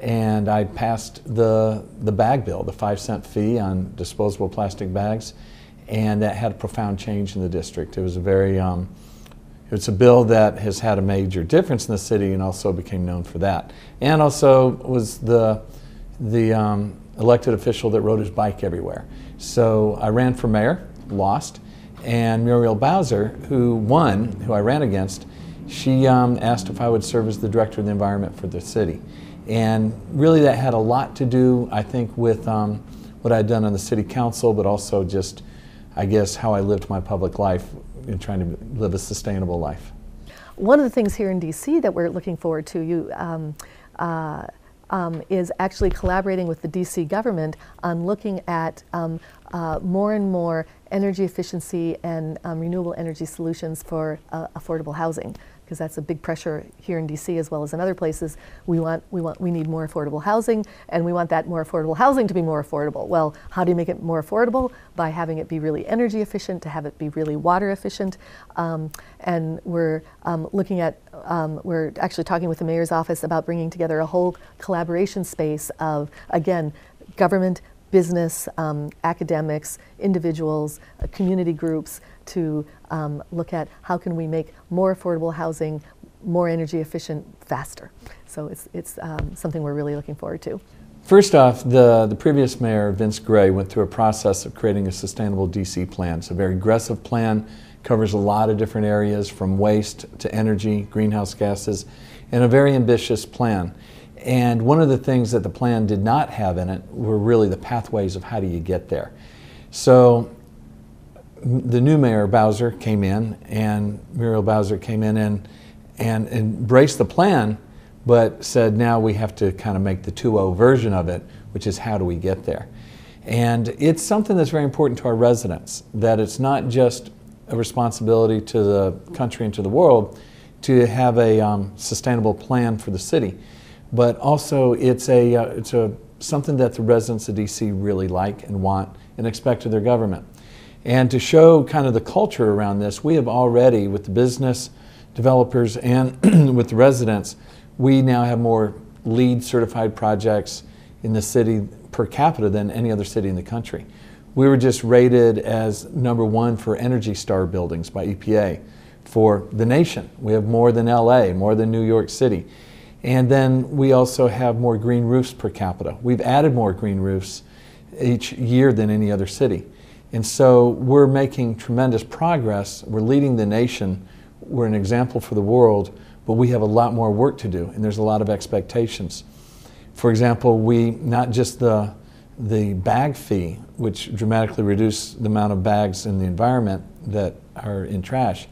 and I passed the bag bill, the 5-cent fee on disposable plastic bags, and that had a profound change in the district. It was a very, it's a bill that has had a major difference in the city and also became known for that. And also was the elected official that rode his bike everywhere. So I ran for mayor, lost, and Muriel Bowser, who won, who I ran against, she asked if I would serve as the director of the environment for the city. And really that had a lot to do, I think, with what I'd done on the city council, but also just, I guess, how I lived my public life in trying to live a sustainable life. One of the things here in DC that we're looking forward to, is actually collaborating with the DC government on looking at more and more energy efficiency and renewable energy solutions for affordable housing, because that's a big pressure here in DC as well as in other places. We need more affordable housing, and we want that more affordable housing to be more affordable. Well, how do you make it more affordable? By having it be really energy efficient, to have it be really water efficient. And we're looking at, we're actually talking with the mayor's office about bringing together a whole collaboration space of, again, government, business, academics, individuals, community groups, to look at how can we make more affordable housing, more energy efficient, faster. So it's something we're really looking forward to. First off, the previous mayor, Vince Gray, went through a process of creating a sustainable DC plan. It's a very aggressive plan, covers a lot of different areas from waste to energy, greenhouse gases, and a very ambitious plan. And one of the things that the plan did not have in it were really the pathways of how do you get there. So the new mayor, Bowser, came in, and Muriel Bowser came in and embraced the plan, but said now we have to kind of make the 2.0 version of it, which is how do we get there. And it's something that's very important to our residents, that it's not just a responsibility to the country and to the world to have a sustainable plan for the city, but also it's something that the residents of DC really like and want and expect of their government. And to show kind of the culture around this, we have already, with the business developers and with the residents, we now have more LEED certified projects in the city per capita than any other city in the country. We were just rated as #1 for Energy Star buildings by EPA for the nation. We have more than LA, more than New York City. And then we also have more green roofs per capita. We've added more green roofs each year than any other city. And so we're making tremendous progress. We're leading the nation. We're an example for the world, but we have a lot more work to do, and there's a lot of expectations. For example, not just the bag fee, which dramatically reduced the amount of bags in the environment that are in trash,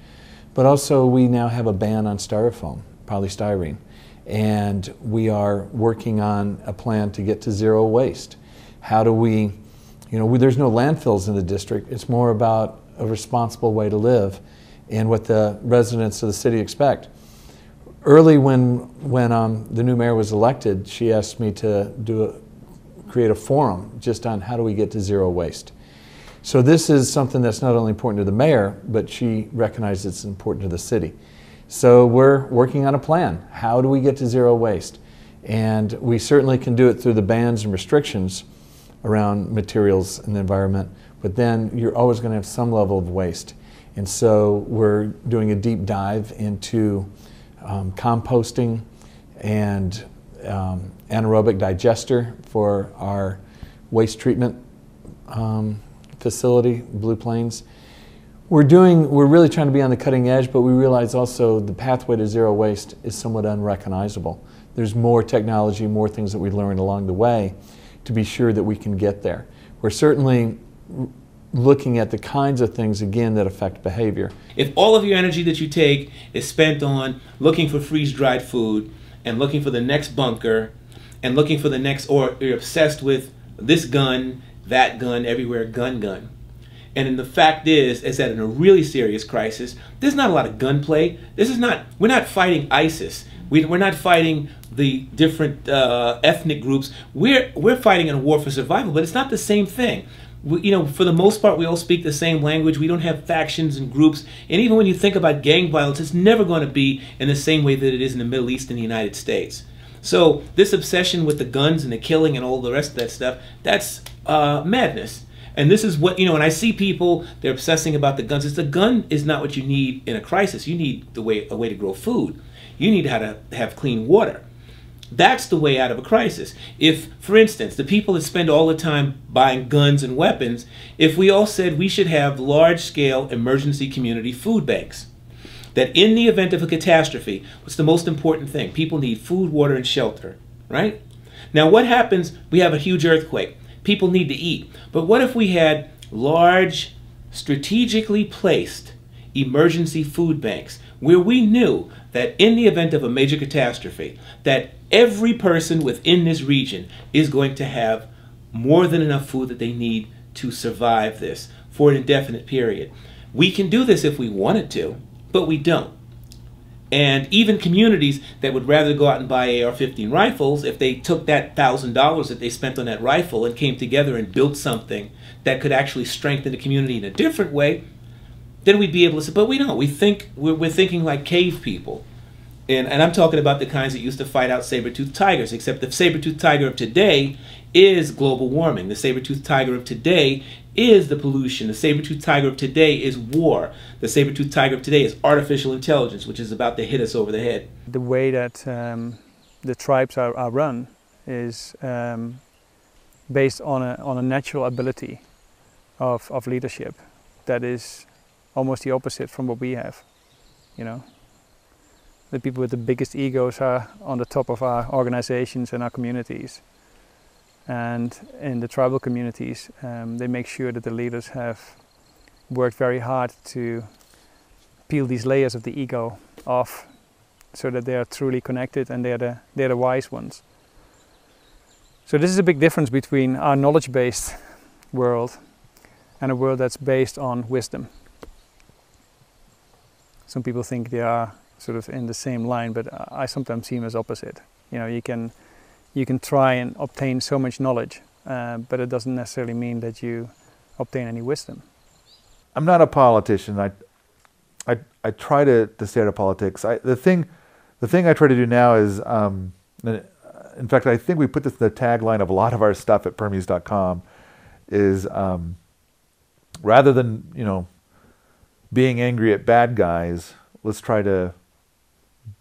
but also we now have a ban on styrofoam, polystyrene. And we are working on a plan to get to zero waste. How do we, there's no landfills in the district. It's more about a responsible way to live and what the residents of the city expect. Early when the new mayor was elected, she asked me to create a forum just on how do we get to zero waste. So this is something that's not only important to the mayor, but she recognizes it's important to the city. So we're working on a plan. How do we get to zero waste? And we certainly can do it through the bans and restrictions around materials in the environment, but then you're always going to have some level of waste. And so we're doing a deep dive into composting and anaerobic digester for our waste treatment facility, Blue Plains. We're really trying to be on the cutting edge, but we realize also the pathway to zero waste is somewhat unrecognizable. There's more technology, more things that we learned along the way to be sure that we can get there. We're certainly looking at the kinds of things, again, that affect behavior. If all of your energy that you take is spent on looking for freeze-dried food and looking for the next bunker and looking for the next, or you're obsessed with this gun, that gun, everywhere, gun. And the fact is that in a really serious crisis, there's not a lot of gunplay. We're not fighting ISIS. We're not fighting the different ethnic groups. We're fighting in a war for survival, but it's not the same thing. For the most part, we all speak the same language. We don't have factions and groups. And even when you think about gang violence, it's never going to be in the same way that it is in the Middle East and the United States. So this obsession with the guns and the killing and all the rest of that stuff, that's madness. And this is what, you know, when I see people, they're obsessing about the guns. It's the gun is not what you need in a crisis. You need a way to grow food. You need how to have clean water. That's the way out of a crisis. If, for instance, the people that spend all the time buying guns and weapons, if we all said we should have large-scale emergency community food banks, that in the event of a catastrophe, what's the most important thing? People need food, water, and shelter, right? Now what happens, we have a huge earthquake. People need to eat. But what if we had large, strategically placed emergency food banks where we knew that in the event of a major catastrophe, that every person within this region is going to have more than enough food that they need to survive this for an indefinite period. We can do this if we wanted to, but we don't. And even communities that would rather go out and buy AR-15 rifles, if they took that $1,000 that they spent on that rifle and came together and built something that could actually strengthen the community in a different way, then we'd be able to say, but we don't. We're thinking like cave people. And I'm talking about the kinds that used to fight out saber-toothed tigers, except the saber-toothed tiger of today is global warming. The saber-toothed tiger of today is the pollution. The saber-toothed tiger of today is war. The saber-toothed tiger of today is artificial intelligence, which is about to hit us over the head. The way that the tribes are run is based on a natural ability of leadership that is almost the opposite from what we have, you know. The people with the biggest egos are on the top of our organizations and our communities. And in the tribal communities, they make sure that the leaders have worked very hard to peel these layers of the ego off so that they are truly connected and they're the wise ones. So this is a big difference between our knowledge-based world and a world that's based on wisdom. Some people think they are sort of in the same line, but I sometimes see them as opposite. You know, you can try and obtain so much knowledge, but it doesn't necessarily mean that you obtain any wisdom. I'm not a politician. I try to stay out of politics. The thing I try to do now is, in fact, I think we put this in the tagline of a lot of our stuff at Permies.com, is rather than, you know, being angry at bad guys, let's try to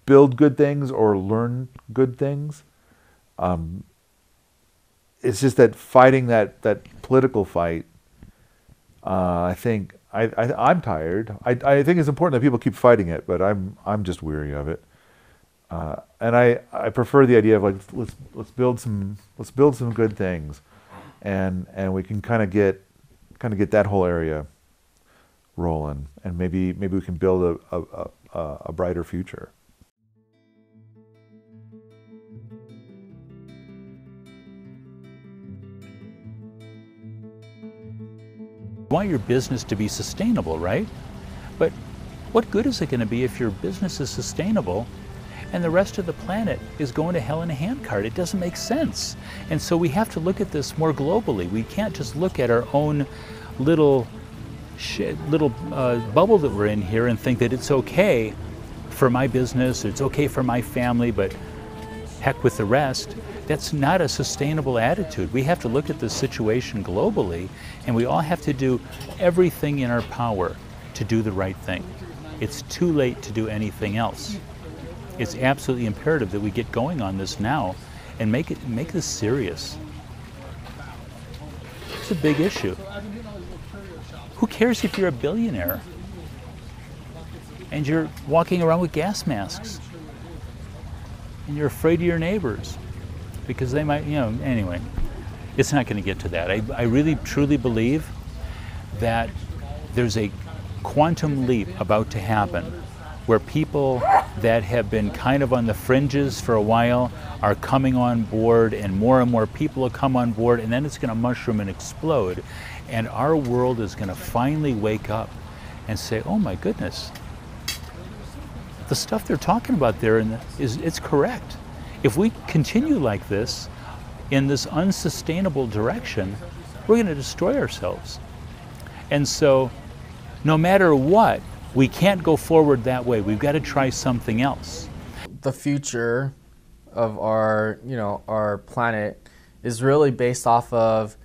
build good things or learn good things. It's just that fighting that political fight, I think I'm tired. I think it's important that people keep fighting it, but I'm just weary of it. And I prefer the idea of like let's build some good things, and we can kind of get that whole area rolling, and maybe we can build a brighter future. You want your business to be sustainable, right? But what good is it going to be if your business is sustainable and the rest of the planet is going to hell in a handcart? It doesn't make sense. And so we have to look at this more globally. We can't just look at our own little bubble that we're in here and think that it's okay for my business, it's okay for my family, but heck with the rest. That's not a sustainable attitude. We have to look at this situation globally, and we all have to do everything in our power to do the right thing. It's too late to do anything else. It's absolutely imperative that we get going on this now and make this serious. It's a big issue. Who cares if you're a billionaire and you're walking around with gas masks and you're afraid of your neighbors because they might, you know, anyway, it's not going to get to that. I really truly believe that there's a quantum leap about to happen where people that have been kind of on the fringes for a while are coming on board, and more people will come on board, and then it's going to mushroom and explode. And our world is going to finally wake up and say, oh my goodness, the stuff they're talking about there it's correct. If we continue like this, in this unsustainable direction, we're going to destroy ourselves. And so, no matter what, we can't go forward that way. We've got to try something else. The future of our, you know, our planet is really based off of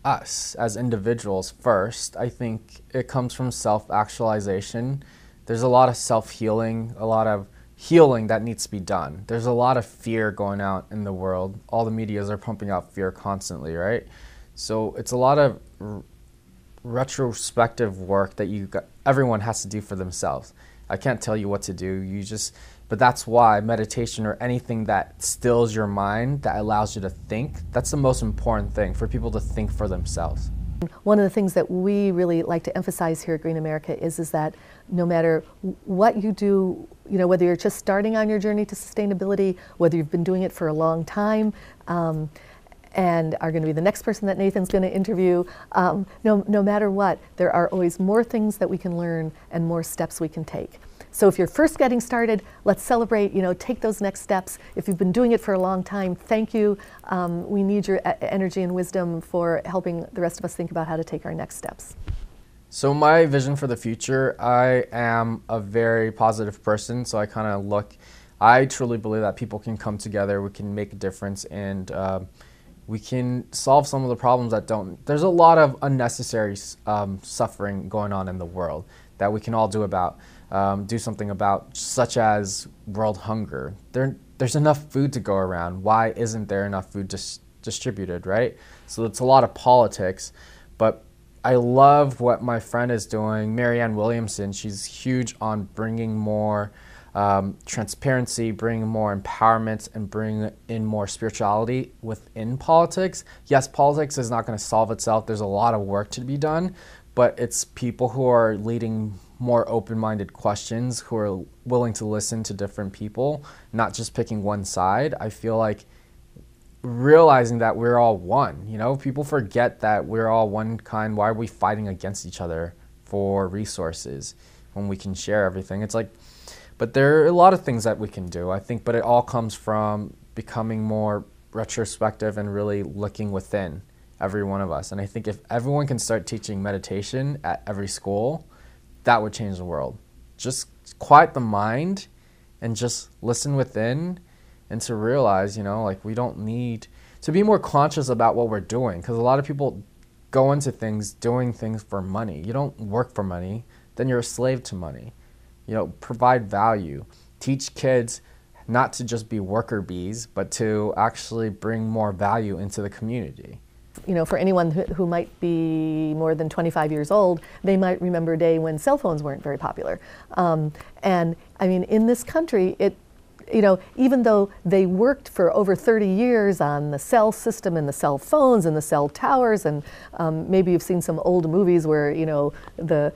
us as individuals first. I think it comes from self-actualization. There's a lot of self-healing, a lot of healing that needs to be done. There's a lot of fear going out in the world. All the medias are pumping out fear constantly, right? So it's a lot of retrospective work that everyone has to do for themselves. I can't tell you what to do. But that's why meditation or anything that stills your mind, that allows you to think, that's the most important thing, for people to think for themselves. One of the things that we really like to emphasize here at Green America is that no matter what you do, you know, whether you're just starting on your journey to sustainability, whether you've been doing it for a long time, and are going to be the next person that Nathan's going to interview, no matter what, there are always more things that we can learn and more steps we can take. So if you're first getting started, let's celebrate, you know, take those next steps. If you've been doing it for a long time, thank you. We need your energy and wisdom for helping the rest of us think about how to take our next steps. So my vision for the future, I am a very positive person, so I truly believe that people can come together, we can make a difference, and we can solve some of the problems there's a lot of unnecessary suffering going on in the world that we can all do something about, such as world hunger. There's enough food to go around. Why isn't there enough food distributed, right? So it's a lot of politics, but I love what my friend is doing, Marianne Williamson. She's huge on bringing more transparency, bringing more empowerment, and bringing in more spirituality within politics. Yes, politics is not going to solve itself. There's a lot of work to be done, but it's people who are leading more open-minded questions, who are willing to listen to different people, not just picking one side. I feel like realizing that we're all one, you know, people forget that we're all one kind. Why are we fighting against each other for resources when we can share everything? It's like, but there are a lot of things that we can do, I think, but it all comes from becoming more retrospective and really looking within every one of us. And I think if everyone can start teaching meditation at every school, that would change the world. Just quiet the mind and just listen within, and to realize, you know, like, we don't need to be more conscious about what we're doing, because a lot of people go into things doing things for money. You don't work for money, then you're a slave to money. You know, provide value. Teach kids not to just be worker bees, but to actually bring more value into the community. You know, for anyone who might be more than 25 years old, they might remember a day when cell phones weren't very popular. And I mean, in this country, you know, even though they worked for over 30 years on the cell system and the cell phones and the cell towers, and maybe you've seen some old movies where, you know, the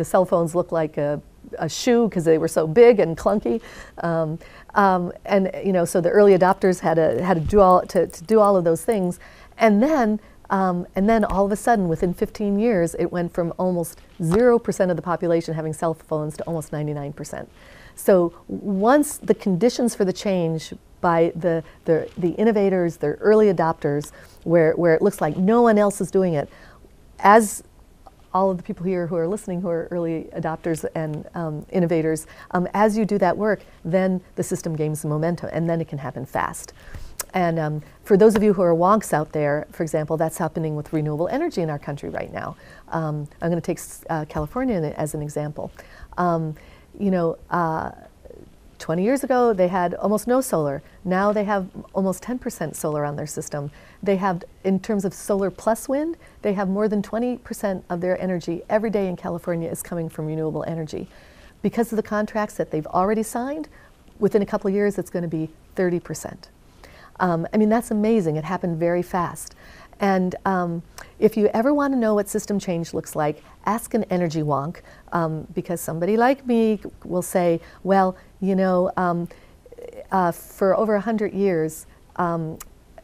cell phones look like a shoe because they were so big and clunky, and you know, so the early adopters had to do all of those things, and then all of a sudden, within 15 years, it went from almost 0% of the population having cell phones to almost 99%. So once the conditions for the change by the innovators, the early adopters, where it looks like no one else is doing it, as all of the people here who are listening who are early adopters and innovators, as you do that work, then the system gains momentum, and then it can happen fast. And for those of you who are wonks out there, for example, that's happening with renewable energy in our country right now. I'm going to take California as an example. You know, 20 years ago, they had almost no solar. Now they have almost 10% solar on their system. They have, in terms of solar plus wind, they have more than 20% of their energy every day in California is coming from renewable energy. Because of the contracts that they've already signed, within a couple of years, it's going to be 30%. I mean, that's amazing. It happened very fast. And if you ever want to know what system change looks like, ask an energy wonk, because somebody like me will say, well, you know, for over 100 years,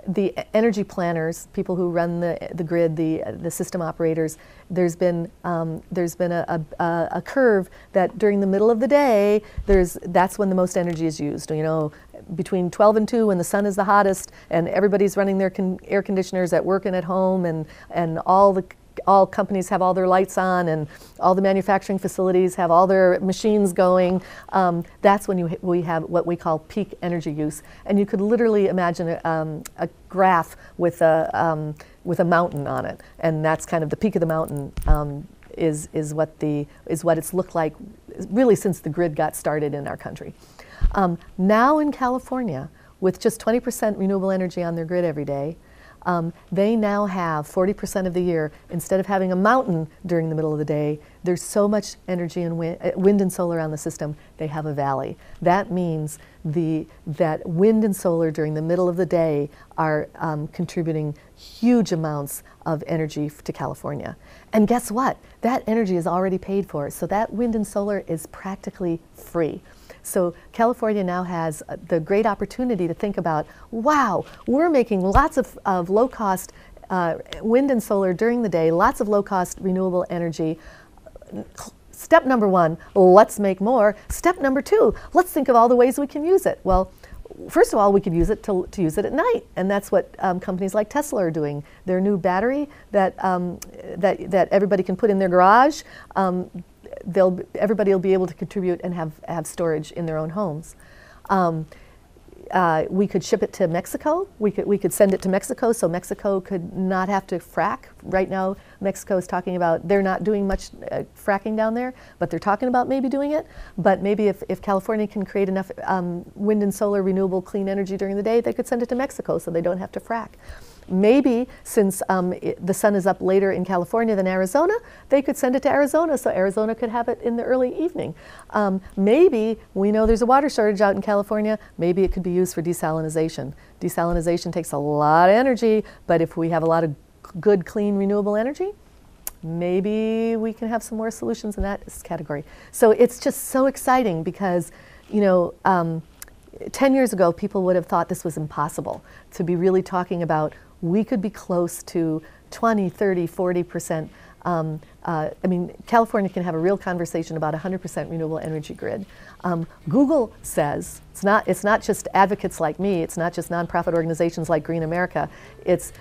the energy planners, people who run the grid, the system operators, there's been a curve that during the middle of the day, that's when the most energy is used. You know, between 12 and 2 when the sun is the hottest and everybody's running their air conditioners at work and at home, and all the all companies have all their lights on and all the manufacturing facilities have all their machines going, that's when we have what we call peak energy use. And you could literally imagine a graph with a mountain on it, and that's kind of the peak of the mountain. Is what it's looked like really since the grid got started in our country. Now in California, with just 20% renewable energy on their grid every day, they now have 40% of the year, instead of having a mountain during the middle of the day, there's so much energy and wind and solar on the system, they have a valley. That means that wind and solar during the middle of the day are contributing huge amounts of energy to California. And guess what? That energy is already paid for, so that wind and solar is practically free. So California now has the great opportunity to think about, wow, we're making lots of low-cost wind and solar during the day, lots of low-cost renewable energy. Step number one, let's make more. Step number two, let's think of all the ways we can use it. Well, first of all, we could use it to use it at night, and that's what companies like Tesla are doing. Their new battery that everybody can put in their garage, everybody will be able to contribute and have storage in their own homes. We could ship it to Mexico. We could send it to Mexico, so Mexico could not have to frack. Right now, Mexico is talking about they're not doing much fracking down there, but they're talking about maybe doing it. But maybe if California can create enough wind and solar renewable clean energy during the day, they could send it to Mexico so they don't have to frack. Maybe since the sun is up later in California than Arizona, they could send it to Arizona so Arizona could have it in the early evening. Maybe, we know there's a water shortage out in California, maybe it could be used for desalination. Desalination takes a lot of energy, but if we have a lot of good, clean, renewable energy, maybe we can have some more solutions in that category. So it's just so exciting because, you know, 10 years ago, people would have thought this was impossible, to be really talking about we could be close to 20, 30, 40%. I mean, California can have a real conversation about 100% renewable energy grid. Google says, it's not just advocates like me, it's not just nonprofit organizations like Green America, it's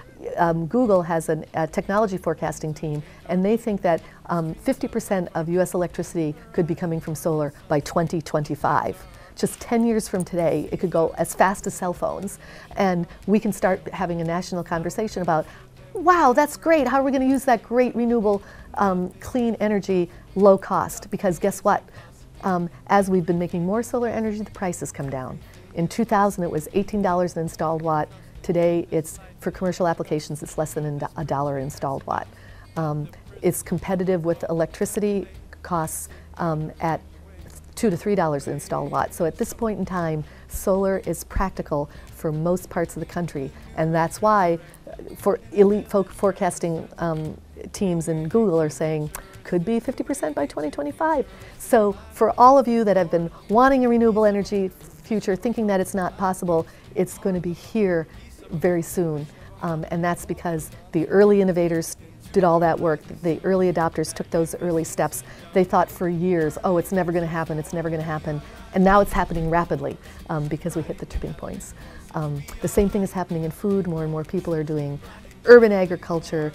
Google has a technology forecasting team, and they think that 50% of US electricity could be coming from solar by 2025. Just 10 years from today, it could go as fast as cell phones. And we can start having a national conversation about, wow, that's great. How are we going to use that great renewable clean energy low cost? Because guess what? As we've been making more solar energy, the prices come down. In 2000, it was $18 an installed watt. Today, it's, for commercial applications, it's less than $1 an installed watt. It's competitive with electricity costs at $2 to $3 an installed watt. So at this point in time, solar is practical for most parts of the country, and that's why for elite forecasting teams in Google are saying could be 50% by 2025. So for all of you that have been wanting a renewable energy future, thinking that it's not possible, it's going to be here very soon, and that's because the early innovators did all that work. The early adopters took those early steps. They thought for years, oh, it's never going to happen, it's never going to happen. And now it's happening rapidly because we hit the tipping points. The same thing is happening in food. More and more people are doing urban agriculture,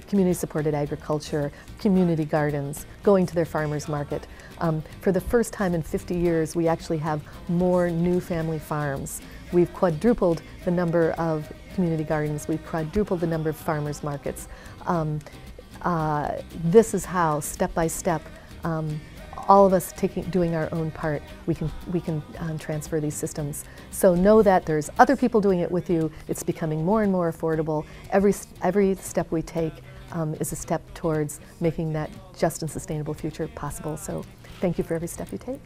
community-supported agriculture, community gardens, going to their farmers market. For the first time in 50 years, we actually have more new family farms. We've quadrupled the number of community gardens. We've quadrupled the number of farmers markets. This is how, step by step, all of us doing our own part, we can transfer these systems. So know that there's other people doing it with you. It's becoming more and more affordable. Every step we take is a step towards making that just and sustainable future possible. So thank you for every step you take.